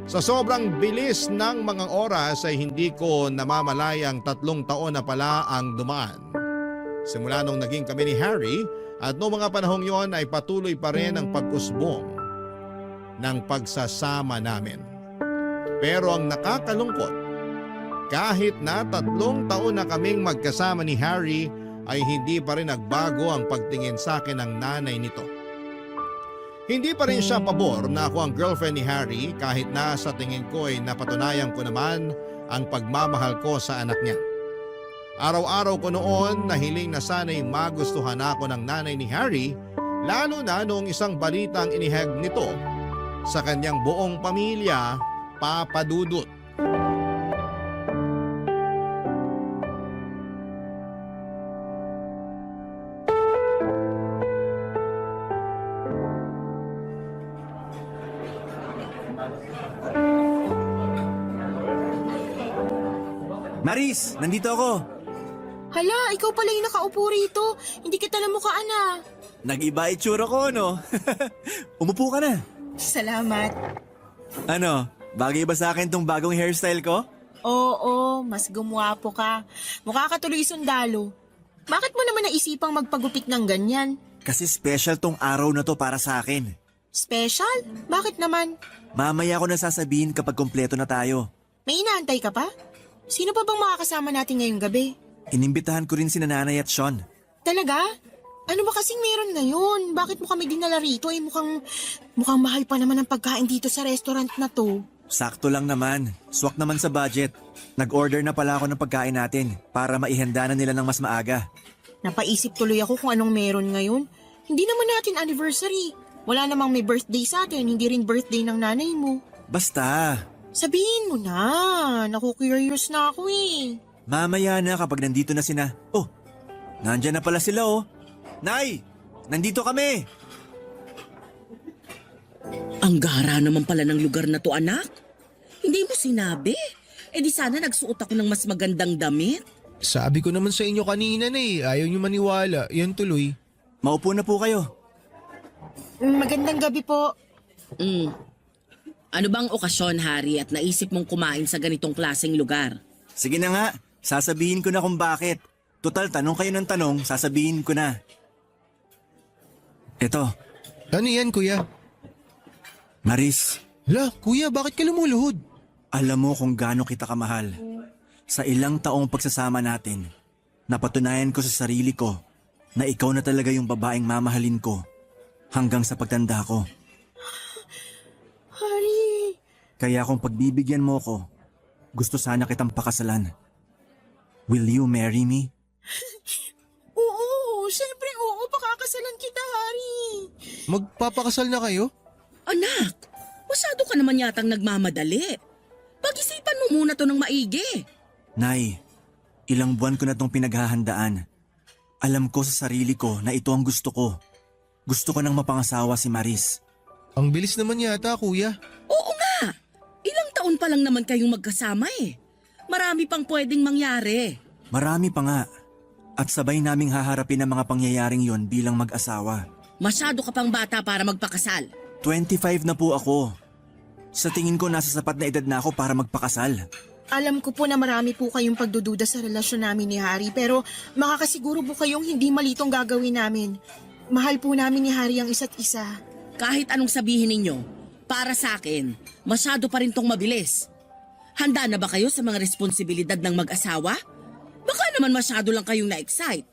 Sa sobrang bilis ng mga oras ay hindi ko namamalayang 3 taon na pala ang dumaan. Simula nung naging kami ni Harry at noong mga panahong yon ay patuloy pa rin ang pag-usbong ng pagsasama namin. Pero ang nakakalungkot, kahit na 3 taon na kaming magkasama ni Harry ay hindi pa rin nagbago ang pagtingin sa akin ng nanay nito. Hindi pa rin siya pabor na ako ang girlfriend ni Harry kahit na sa tingin ko ay napatunayan ko naman ang pagmamahal ko sa anak niya. Araw-araw ko noon na hiling na sana'y magustuhan ako ng nanay ni Harry, lalo na noong isang balitang inihag nito sa kanyang buong pamilya, Papa Dudut. Maris, nandito ako. Hala, ikaw pala yung nakaupo rito. Hindi kita namukhaan ah. Nag-iba itsura ko, no? Umupo ka na. Salamat. Ano, bagay ba sa akin tong bagong hairstyle ko? Oo, mas gumwapo ka. Mukha ka tuloy sundalo. Bakit mo naman naisipang magpagupit ng ganyan? Kasi special tong araw na to para sa akin. Special? Bakit naman? Mamaya ko na sasabihin kapag kompleto na tayo. May inaantay ka pa? Sino pa bang makakasama natin ngayong gabi? Inimbitahan ko rin si Nanay at Sean. Talaga? Ano ba kasing meron ngayon? Bakit mo kami dinala rito? Mukhang mahal pa naman ang pagkain dito sa restaurant na to. Sakto lang naman. Swak naman sa budget. Nag-order na pala ako ng pagkain natin para maihanda na nila ng mas maaga. Napaisip tuloy ako kung anong meron ngayon. Hindi naman natin anniversary. Wala namang may birthday sa atin, hindi rin birthday ng nanay mo. Basta, Sabihin mo na, naku-curious na ako eh. mamaya na kapag nandito na sina. Oh, nandyan na pala sila oh. Nay, nandito kami. Ang gara naman pala ng lugar na to, anak. Hindi mo sinabi. Eh di sana nagsuot ako ng mas magandang damit. Sabi ko naman sa inyo kanina na eh, ayaw nyo maniwala. Yan tuloy. Maupo na po kayo. Magandang gabi po. Ano bang okasyon, Harry, at naisip mong kumain sa ganitong klaseng lugar? Sige na nga, sasabihin ko na kung bakit. Total, tanong kayo ng tanong, sasabihin ko na. Eto, Ano yan kuya? Maris, La, kuya, bakit ka lumuluhod? alam mo kung gaano kita kamahal. Sa ilang taong pagsasama natin, napatunayan ko sa sarili ko na ikaw na talaga yung babaeng mamahalin ko hanggang sa pagtanda ko. Hari, Kaya kung pagbibigyan mo ko, gusto sana kitang pakasalan. Will you marry me? oo, syempre oo, pakakasalan kita, Hari. Magpapakasal na kayo? Anak, masyado ka naman yatang nagmamadali. Pag-isipan mo muna to ng maigi. Nay, ilang buwan ko na tong pinaghahandaan. Alam ko sa sarili ko na ito ang gusto ko. Gusto ko nang mapangasawa si Maris. Ang bilis naman yata kuya. Oo nga, ilang taon pa lang naman kayong magkasama eh. Marami pang pwedeng mangyari. Marami pa nga. At sabay naming haharapin ang mga pangyayaring yon bilang mag-asawa. Masyado ka pang bata para magpakasal. 25 na po ako. Sa tingin ko nasa sapat na edad na ako para magpakasal. Alam ko po na marami po kayong pagdududa sa relasyon namin ni Hari, pero makakasiguro po kayong hindi malitong gagawin namin. Mahal po namin ni Hari ang isa't isa. Kahit anong sabihin ninyo, para sa akin, masyado pa rin tong mabilis. Handa na ba kayo sa mga responsibilidad ng mag-asawa? Baka naman masyado lang kayong na-excite.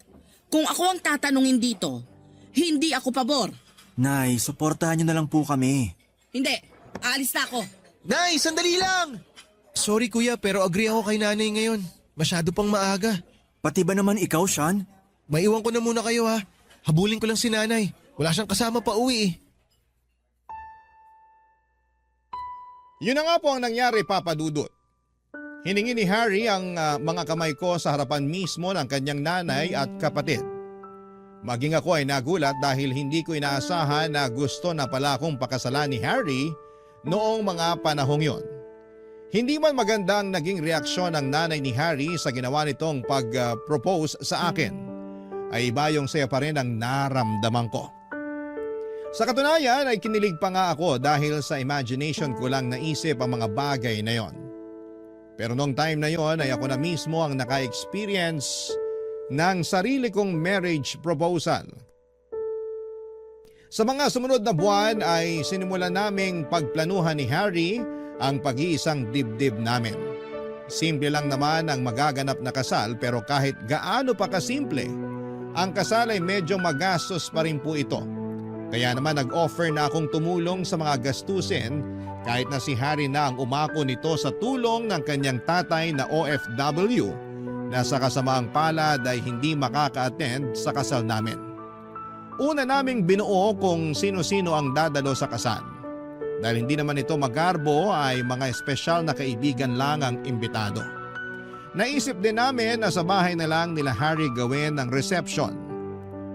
Kung ako ang tatanungin dito, hindi ako pabor. Nay, suportahan niyo na lang po kami. Hindi, aalis na ako. Nay, sandali lang! Sorry kuya, pero agree ako kay nanay ngayon. Masyado pang maaga. Pati ba naman ikaw, Sean? Maiwan ko na muna kayo ha. Habulin ko lang si nanay. Wala siyang kasama pa uwi eh. Yun na nga po ang nangyari, Papa Dudut. Hiningi ni Harry ang mga kamay ko sa harapan mismo ng kanyang nanay at kapatid. Maging ako ay nagulat dahil hindi ko inaasahan na gusto na pala akong pakasalan ni Harry noong mga panahong yon. Hindi man maganda ang naging reaksyon ng nanay ni Harry sa ginawa nitong pag-propose sa akin, ay iba yung saya pa rin ang naramdaman ko. Sa katunayan ay kinilig pa nga ako dahil sa imagination ko lang naisip ang mga bagay na yon. Pero noong time na yon ay ako na mismo ang naka-experience ng sarili kong marriage proposal. Sa mga sumunod na buwan ay sinimulan naming pagplanuhan ni Harry ang pag-iisang dibdib namin. Simple lang naman ang magaganap na kasal, pero kahit gaano pa kasimple, ang kasal ay medyo magastos pa rin po ito. Kaya naman nag-offer na akong tumulong sa mga gastusin kahit na si Harry na ang umako nito sa tulong ng kanyang tatay na OFW na sa kasamaang palad ay hindi makaka-attend sa kasal namin. Una naming binuo kung sino-sino ang dadalo sa kasal. Dahil hindi naman ito magarbo ay mga espesyal na kaibigan lang ang imbitado. Naisip din namin na sa bahay na lang nila Harry gawin ang reception.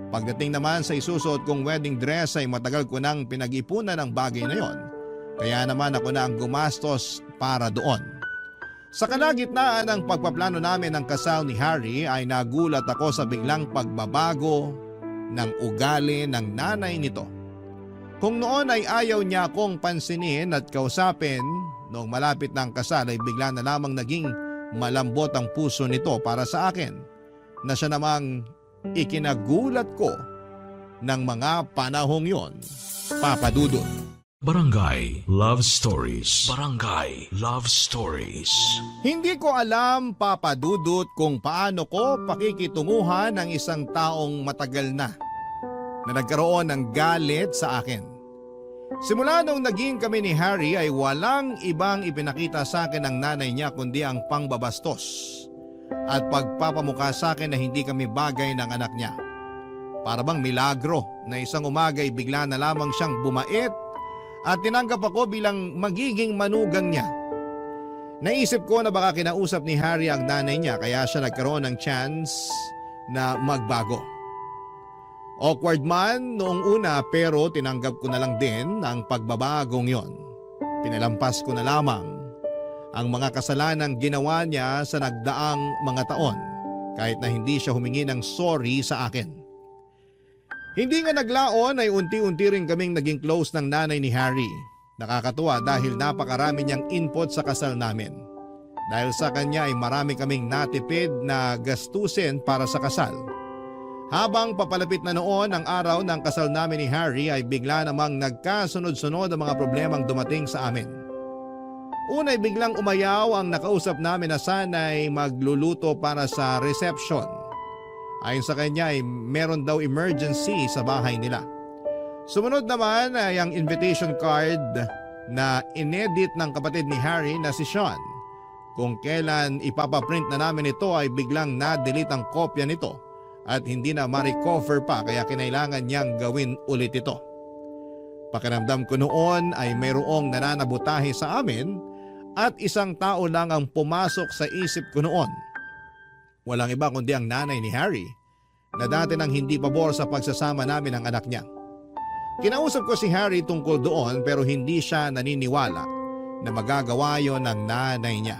Pagdating naman sa isusuot kong wedding dress ay matagal ko nang pinag-ipunan ang bagay na yon. Kaya naman ako na ang gumastos para doon. Sa kalagitnaan ng pagpaplano namin ng kasal ni Harry ay nagulat ako sa biglang pagbabago ng ugali ng nanay nito. Kung noon ay ayaw niya akong pansinin at kausapin, noong malapit ng kasal ay bigla na lamang naging malambot ang puso nito para sa akin, na siya namang ikinagulat ko ng mga panahong yon, Papa Dudut. Barangay Love Stories. Barangay Love Stories. Hindi ko alam, Papa Dudut, kung paano ko pakikitunguhan ng isang taong matagal na nagkaroon ng galit sa akin. Simula nung naging kami ni Harry ay walang ibang ipinakita sa akin ng nanay niya kundi ang pangbabastos at pagpapamukha sa akin na hindi kami bagay ng anak niya. Para bang milagro na isang umaga ay bigla na lamang siyang bumait at tinanggap ako bilang magiging manugang niya. Naisip ko na baka kinausap ni Harry ang nanay niya kaya siya nagkaroon ng chance na magbago. Awkward man noong una pero tinanggap ko na lang din ang pagbabagong yon. Pinalampas ko na lamang ang mga kasalanang ginawa niya sa nagdaang mga taon kahit na hindi siya humingi ng sorry sa akin. Hindi nga naglaon ay unti-unti rin kaming naging close ng nanay ni Harry. Nakakatuwa dahil napakarami niyang input sa kasal namin. Dahil sa kanya ay marami kaming natipid na gastusin para sa kasal. Habang papalapit na noon ang araw ng kasal namin ni Harry ay bigla namang nagkasunod-sunod ang mga problemang dumating sa amin. Una ay biglang umayaw ang nakausap namin na sana'y magluluto para sa reception. Ayon sa kanya ay meron daw emergency sa bahay nila. Sumunod naman ay ang invitation card na inedit ng kapatid ni Harry na si Sean. Kung kailan ipapaprint na namin ito ay biglang na-delete ang kopya nito at hindi na ma-recover pa kaya kinailangan niyang gawin ulit ito. Pakiramdam ko noon ay mayroong nananabutahe sa amin at isang tao lang ang pumasok sa isip ko noon. Walang iba kundi ang nanay ni Harry na dati nang hindi pabor sa pagsasama namin ng anak niya. Kinausap ko si Harry tungkol doon pero hindi siya naniniwala na magagawa yon ng nanay niya.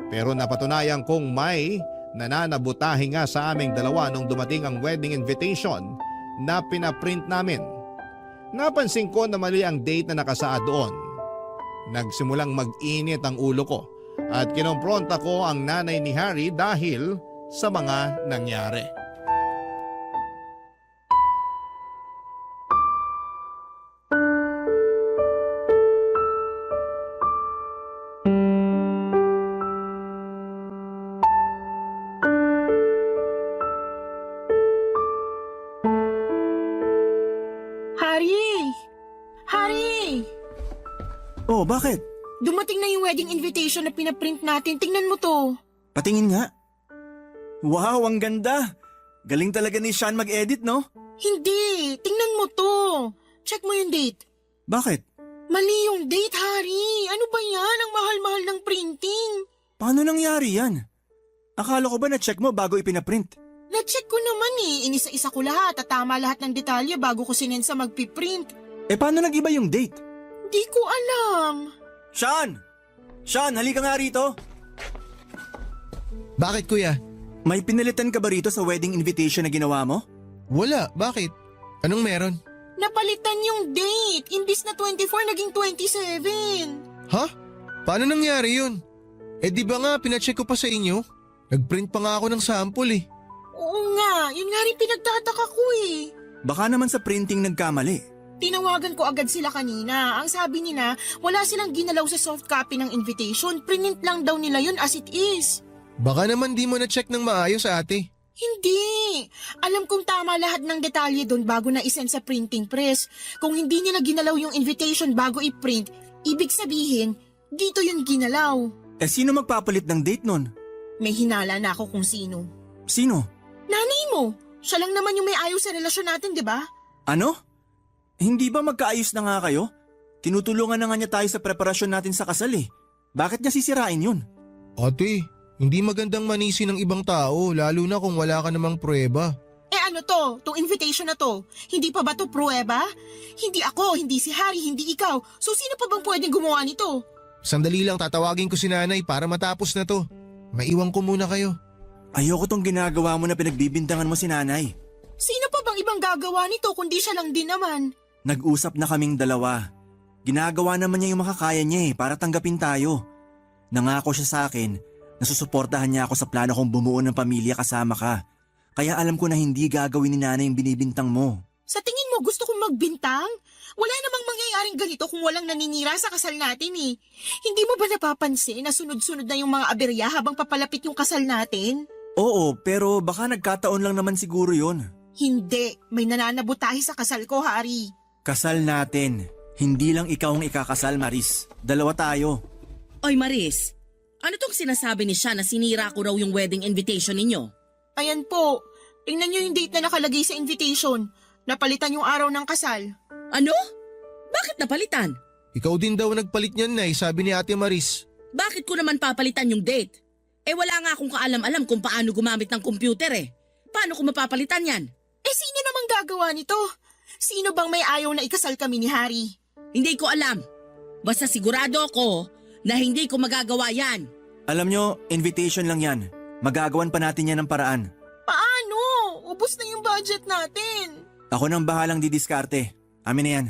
Pero napatunayan kong may nananabutahe nga sa aming dalawa nung dumating ang wedding invitation na pinaprint namin. Napansin ko na mali ang date na nakasaad doon. Nagsimulang mag-init ang ulo ko at kinompronta ko ang nanay ni Harry dahil sa mga nangyari. Harry! Harry! Oh, bakit? Dumating na yung wedding invitation na pinaprint natin. Tingnan mo to. Patingin nga. Wow, ang ganda! Galing talaga ni Sean mag-edit, no? Hindi! Tingnan mo to. Check mo yung date. Bakit? Mali yung date, Harry. Ano ba yan? Ang mahal-mahal ng printing. Paano nangyari yan? Akala ko ba na-check mo bago ipinaprint? Na-check ko naman eh. Inisa-isa ko lahat at tama lahat ng detalye bago ko sinend sa magpiprint. Eh paano nag-iba yung date? Di ko alam. Sean! Sean, halika nga rito. Bakit kuya? May pinalitan ka ba rito sa wedding invitation na ginawa mo? Wala, bakit? Anong meron? Napalitan yung date. Imbis na 24, naging 27. Ha? Paano nangyari yun? Eh di ba nga pinacheck ko pa sa inyo? Nagprint pa nga ako ng sample eh. Oo nga, yun nga rin pinagtataka ko eh. Baka naman sa printing nagkamali. Tinawagan ko agad sila kanina. Ang sabi nila, wala silang ginalaw sa soft copy ng invitation. Print lang daw nila yun as it is. Baka naman di mo na-check ng maayos ate. Hindi. Alam kong tama lahat ng detalye doon bago na isend sa printing press. Kung hindi nila ginalaw yung invitation bago i-print, ibig sabihin, dito yun ginalaw. Eh sino magpapalit ng date nun? May hinala na ako kung sino. Sino? Nanay mo. Siya lang naman yung may ayaw sa relasyon natin, di ba? Ano? Hindi ba magkaayos na nga kayo? Tinutulungan na nga niya tayo sa preparasyon natin sa kasal eh. Bakit niya sisirain yun? Ate, hindi magandang manisi ng ibang tao lalo na kung wala ka namang pruweba. Eh ano to? Tong invitation na to? Hindi pa ba to pruweba? Hindi ako, hindi si Harry, hindi ikaw. So sino pa bang pwedeng gumawa nito? Sandali lang tatawagin ko si nanay para matapos na to. Maiwan ko muna kayo. Ayoko tong ginagawa mo na pinagbibintangan mo si nanay. Sino pa bang ibang gagawa nito kundi siya lang din naman? Nag-usap na kaming dalawa. Ginagawa naman niya yung makakaya niya para tanggapin tayo. Nangako siya sa akin na susuportahan niya ako sa plano kong bumuo ng pamilya kasama ka. Kaya alam ko na hindi gagawin ni nanay yung binibintang mo. Sa tingin mo gusto kong magbintang? Wala namang mangyayaring ganito kung walang naninira sa kasal natin eh. Hindi mo ba napapansin na sunod-sunod na yung mga aberya habang papalapit yung kasal natin? Oo, pero baka nagkataon lang naman siguro yun. Hindi, may nananabutahe sa kasal ko, Hari. Kasal natin. Hindi lang ikaw ang ikakasal, Maris. Dalawa tayo. Oy Maris, ano tong sinasabi ni siya na sinira ko raw yung wedding invitation ninyo? Ayan po, tingnan niyo yung date na nakalagay sa invitation. Napalitan yung araw ng kasal. Ano? Bakit napalitan? Ikaw din daw nagpalit niyan, Nay, sabi ni Ate Maris. Bakit ko naman papalitan yung date? Eh wala nga akong kaalam-alam kung paano gumamit ng computer eh. Paano ko mapapalitan yan? Eh sino namang gagawa nito? Sino bang may ayaw na ikasal kami ni Hari? Hindi ko alam. Basta sigurado ako na hindi ko magagawa yan. Alam nyo, invitation lang yan. Magagawan pa natin yan ng paraan. Paano? Ubus na yung budget natin. Ako nang bahalang didiskarte. Amin na yan.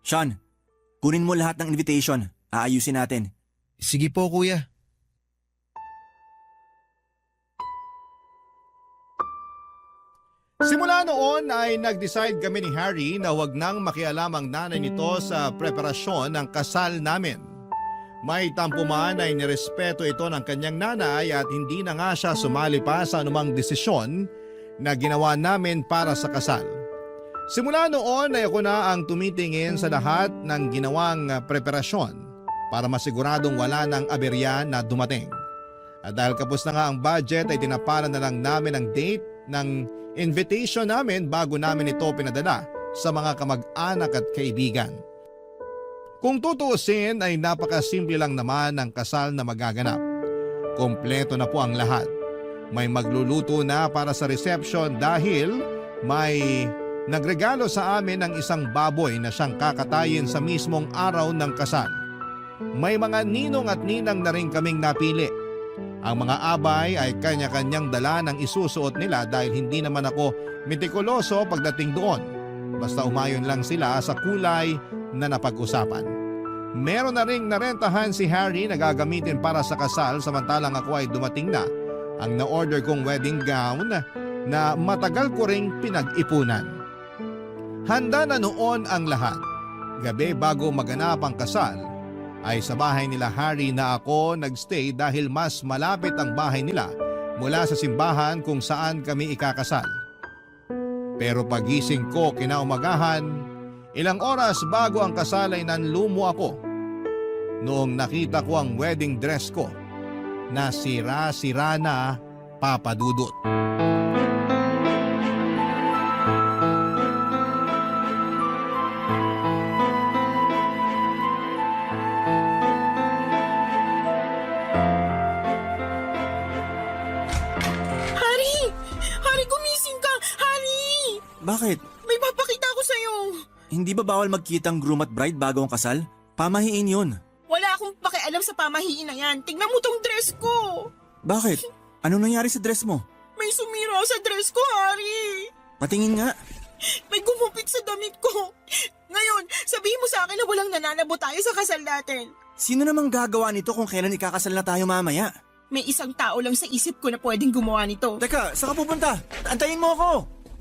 Sean, kunin mo lahat ng invitation. Aayusin natin. Sige po, kuya. Simula noon ay nag-decide kami ni Harry na wag nang makialam ang nanay nito sa preparasyon ng kasal namin. May tampo man ay nirespeto ito ng kanyang nanay at hindi na nga siya sumali pa sa anumang desisyon na ginawa namin para sa kasal. Simula noon ay ako na ang tumitingin sa lahat ng ginawang preparasyon para masiguradong wala ng aberya na dumating. At dahil kapos na nga ang budget ay tinaparan na lang namin ang date ng invitation namin bago namin ito pinadala sa mga kamag-anak at kaibigan. Kung tutuusin ay napakasimple lang naman ang kasal na magaganap. Kompleto na po ang lahat. May magluluto na para sa reception dahil may nagregalo sa amin ng isang baboy na siyang kakatayin sa mismong araw ng kasal. May mga ninong at ninang na rin kaming napili. Ang mga abay ay kanya-kanyang dala ng isusuot nila dahil hindi naman ako mitikuloso pagdating doon. Basta umayon lang sila sa kulay na napag-usapan. Meron na ring narentahan si Harry na gagamitin para sa kasal samantalang ako ay dumating na ang na-order kong wedding gown na matagal ko ring pinag-ipunan. Handa na noon ang lahat. Gabi bago maganap ang kasal, ay sa bahay nila Harry na ako nagstay dahil mas malapit ang bahay nila mula sa simbahan kung saan kami ikakasal. Pero pagising ko kinaumagahan, ilang oras bago ang kasal ay nanlumo ako noong nakita ko ang wedding dress ko na sira-sira na, Papa Dudut. Bakit? May papakita ko sa'yo. Hindi ba bawal magkitang groom at bride bago ang kasal? Pamahiin yun. Wala akong pakialam sa pamahiin na yan. Tingnan mo tong dress ko. Bakit? Anong nangyari sa dress mo? May sumira sa dress ko, Hari. Patingin nga. May gumupit sa damit ko. Ngayon, sabihin mo sa akin na walang nananabo tayo sa kasal natin. Sino namang gagawa nito kung kailan ikakasal na tayo mamaya? May isang tao lang sa isip ko na pwedeng gumawa nito. Teka, saan ka pupunta? Antayin mo ako!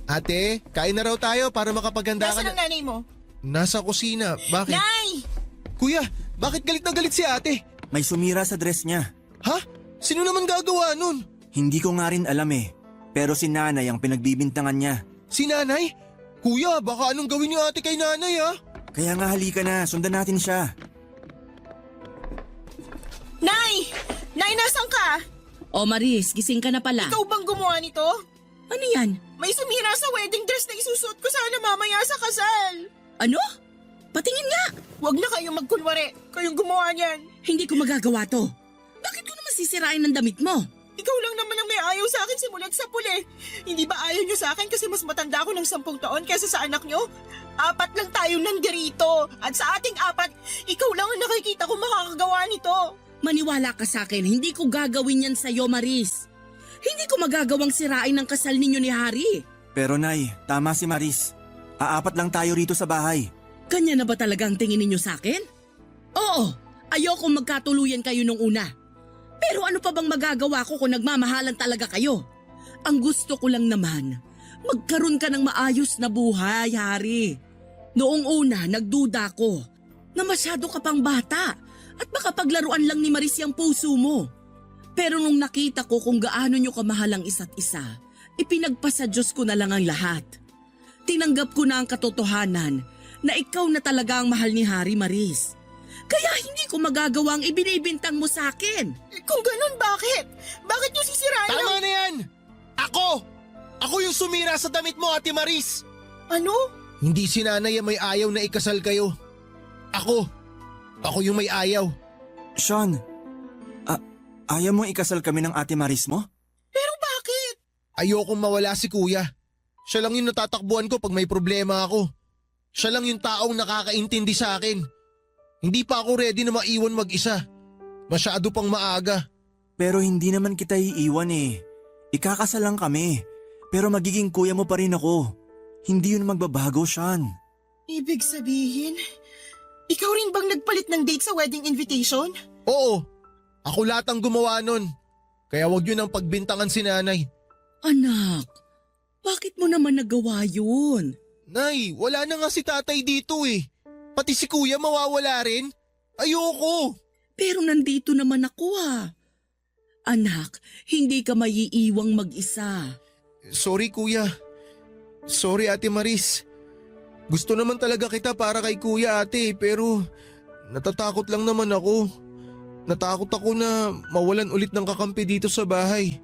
Ate, kain na raw tayo para makapaganda ka Nasaan ang nanay mo? Nasa kusina. Bakit? Nay! Kuya, bakit galit na galit si ate? May sumira sa dress niya. Ha? Sino naman gagawa nun? Hindi ko nga rin alam eh. Pero si nanay ang pinagbibintangan niya. Si nanay? Kuya, baka anong gawin niyo ate kay nanay ha? Kaya nga halika na, sundan natin siya. Nay! Nay, nasan ka? O Maris, gising ka na pala. Ikaw bang gumawa nito? Ano yan? May sumira sa wedding dress na isusuot ko sana mamaya sa kasal. Ano? Patingin nga! Huwag na kayong magkunwari. Kayong gumawa niyan. Hindi ko magagawa to. Bakit ko naman sisirain ng damit mo? Ikaw lang naman ang may ayaw sa akin simulat sa puli. Hindi ba ayaw niyo sa akin kasi mas matanda ako ng 10 taon kaysa sa anak niyo? 4 lang tayo nandirito. At sa ating 4, ikaw lang ang nakikita ko makakagawa nito. Maniwala ka sa akin, hindi ko gagawin yan sa'yo, Maris. Hindi ko magagawang sirain ang kasal ninyo ni Harry. Pero Nay, tama si Maris. 4 lang tayo rito sa bahay. Kanya na ba talaga ang tingin ninyo sa akin? Oo, ayokong magkatuluyan kayo nung una. Pero ano pa bang magagawa ko kung nagmamahalan talaga kayo? Ang gusto ko lang naman, Magkaroon ka ng maayos na buhay, Hari. Noong una, nagduda ko na masyado ka pang bata at baka paglaruan lang ni Maris ang puso mo. Pero nung nakita ko kung gaano nyo kamahal ang isa't isa, ipinagpasa Diyos ko na lang ang lahat. Tinanggap ko na ang katotohanan na ikaw na talaga ang mahal ni Hari, Maris. Kaya hindi ko magagawa ang ibinibintang mo sa akin. Kung ganun, bakit? Bakit niyo sisirain Tama na yan! Ako yung sumira sa damit mo, Ate Maris! Ano? Hindi si nanay ang may ayaw na ikasal kayo. Ako yung may ayaw. Sean, ayaw mong ikasal kami ng Ate Maris mo? Pero bakit? Ayokong mawala si kuya. Siya lang yung natatakbuhan ko pag may problema ako. Siya lang yung taong nakakaintindi sa akin. Hindi pa ako ready na maiwan mag-isa. Masyado pang maaga. Pero hindi naman kita iiwan eh. Ikakasal lang kami. Pero magiging kuya mo pa rin ako. Hindi yun magbabago, Sean. Ibig sabihin, ikaw rin bang nagpalit ng date sa wedding invitation? Oo, ako lahat ang gumawa nun. Kaya wag yun ang pagbintangan si nanay. Anak, bakit mo naman nagawa yun? Nay, wala na nga si tatay dito eh. Pati si kuya mawawala rin. Ayoko. Pero nandito naman ako Anak, hindi ka maiiwang mag-isa. Sorry kuya. Sorry Ate Maris. Gusto naman talaga kita para kay kuya ate pero natatakot lang naman ako. Natakot ako na mawalan ulit ng kakampi dito sa bahay.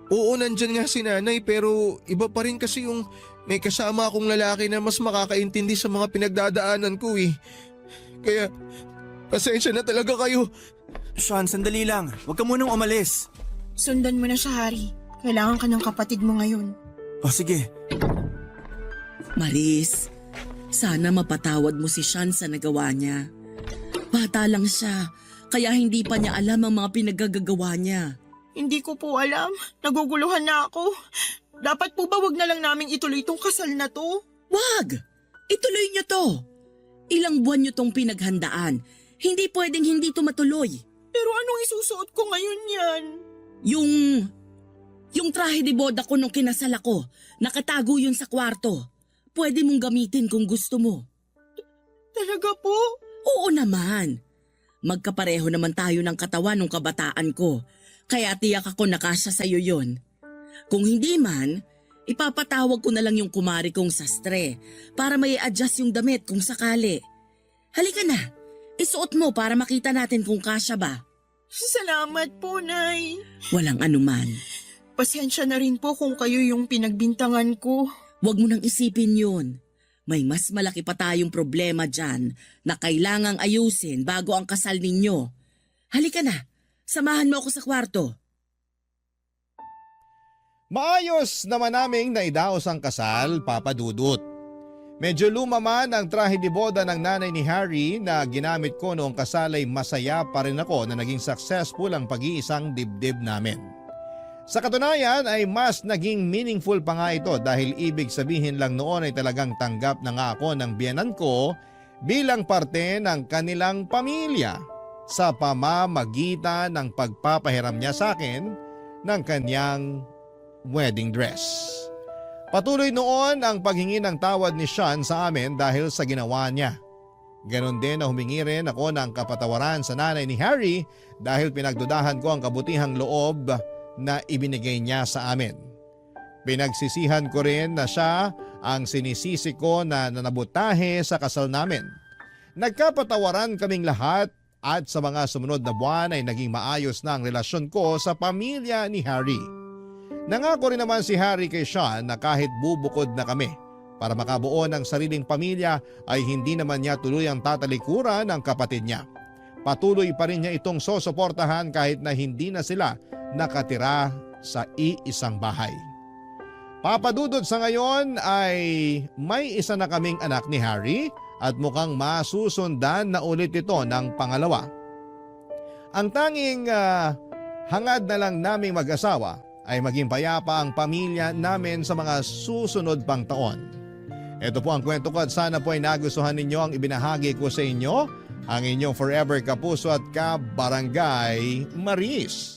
Oo, nandyan nga si nanay pero iba pa rin kasi yung may kasama akong lalaki na mas makakaintindi sa mga pinagdadaanan ko eh. Kaya pasensya na talaga kayo. Sean, sandali lang. Huwag ka munang umalis. Sundan mo na siya, Hari. Kailangan ka ng kapatid mo ngayon. O sige. Maris, sana mapatawad mo si Sean sa nagawa niya. Bata lang siya, kaya hindi pa niya alam ang mga pinagagagawa niya. Hindi ko po alam. Naguguluhan na ako. Dapat po ba wag na lang naming ituloy itong kasal na to? Wag! Ituloy niyo to. Ilang buwan niyo tong pinaghandaan. Hindi pwedeng hindi to matuloy. Pero anong isusuot ko ngayon yan? Yung trahe de boda ko nung kinasal ako, nakatago yun sa kwarto. Pwede mong gamitin kung gusto mo. Talaga po? Oo naman. Magkapareho naman tayo ng katawan nung kabataan ko. Kaya tiyak ako na kasya sa'yo yun. Kung hindi man, ipapatawag ko na lang yung kumari kong sastre para may adjust yung damit kung sakali. Halika na, isuot mo para makita natin kung kasya ba. Salamat po, Nay. Walang anuman. Pasensya na rin po kung kayo yung pinagbintangan ko. Huwag mo nang isipin yun. May mas malaki pa tayong problema dyan na kailangang ayusin bago ang kasal ninyo. Halika na, samahan mo ako sa kwarto. Maayos naman naming naidaos ang kasal, Papa Dudut. Medyo luma man ang trahe de boda ng nanay ni Harry na ginamit ko noong kasal ay masaya pa rin ako na naging successful ang pag-iisang dibdib namin. Sa katunayan ay mas naging meaningful pa nga ito dahil ibig sabihin lang noon ay talagang tanggap na nga ako ng biyenan ko bilang parte ng kanilang pamilya sa pamamagitan ng pagpapahiram niya sa akin ng kanyang wedding dress. Patuloy noon ang paghingi ng tawad ni Sean sa amin dahil sa ginawa niya. Ganon din na humingi rin ako ng kapatawaran sa nanay ni Harry dahil pinagdudahan ko ang kabutihang loob na ibinigay niya sa amin. Pinagsisihan ko rin na siya ang sinisisi ko na nanabutahe sa kasal namin. Nagkapatawaran kaming lahat at sa mga sumunod na buwan ay naging maayos na ang relasyon ko sa pamilya ni Harry. Nangako rin naman si Harry kay Sean na kahit bubukod na kami para makabuo ng sariling pamilya ay hindi naman niya tuluyang tatalikuran ng kapatid niya. Patuloy pa rin niya itong sosuportahan kahit na hindi na sila nakatira sa iisang bahay. Papadudod sa ngayon ay may isa na kaming anak ni Harry at mukhang masusundan na ulit ito ng pangalawa. Ang tanging hangad na lang naming mag-asawa ay maging payapa ang pamilya namin sa mga susunod pang taon. Ito po ang kwento ko at sana po ay nagustuhan ninyo ang ibinahagi ko sa inyo, ang inyong forever kapuso at kabarangay Maris.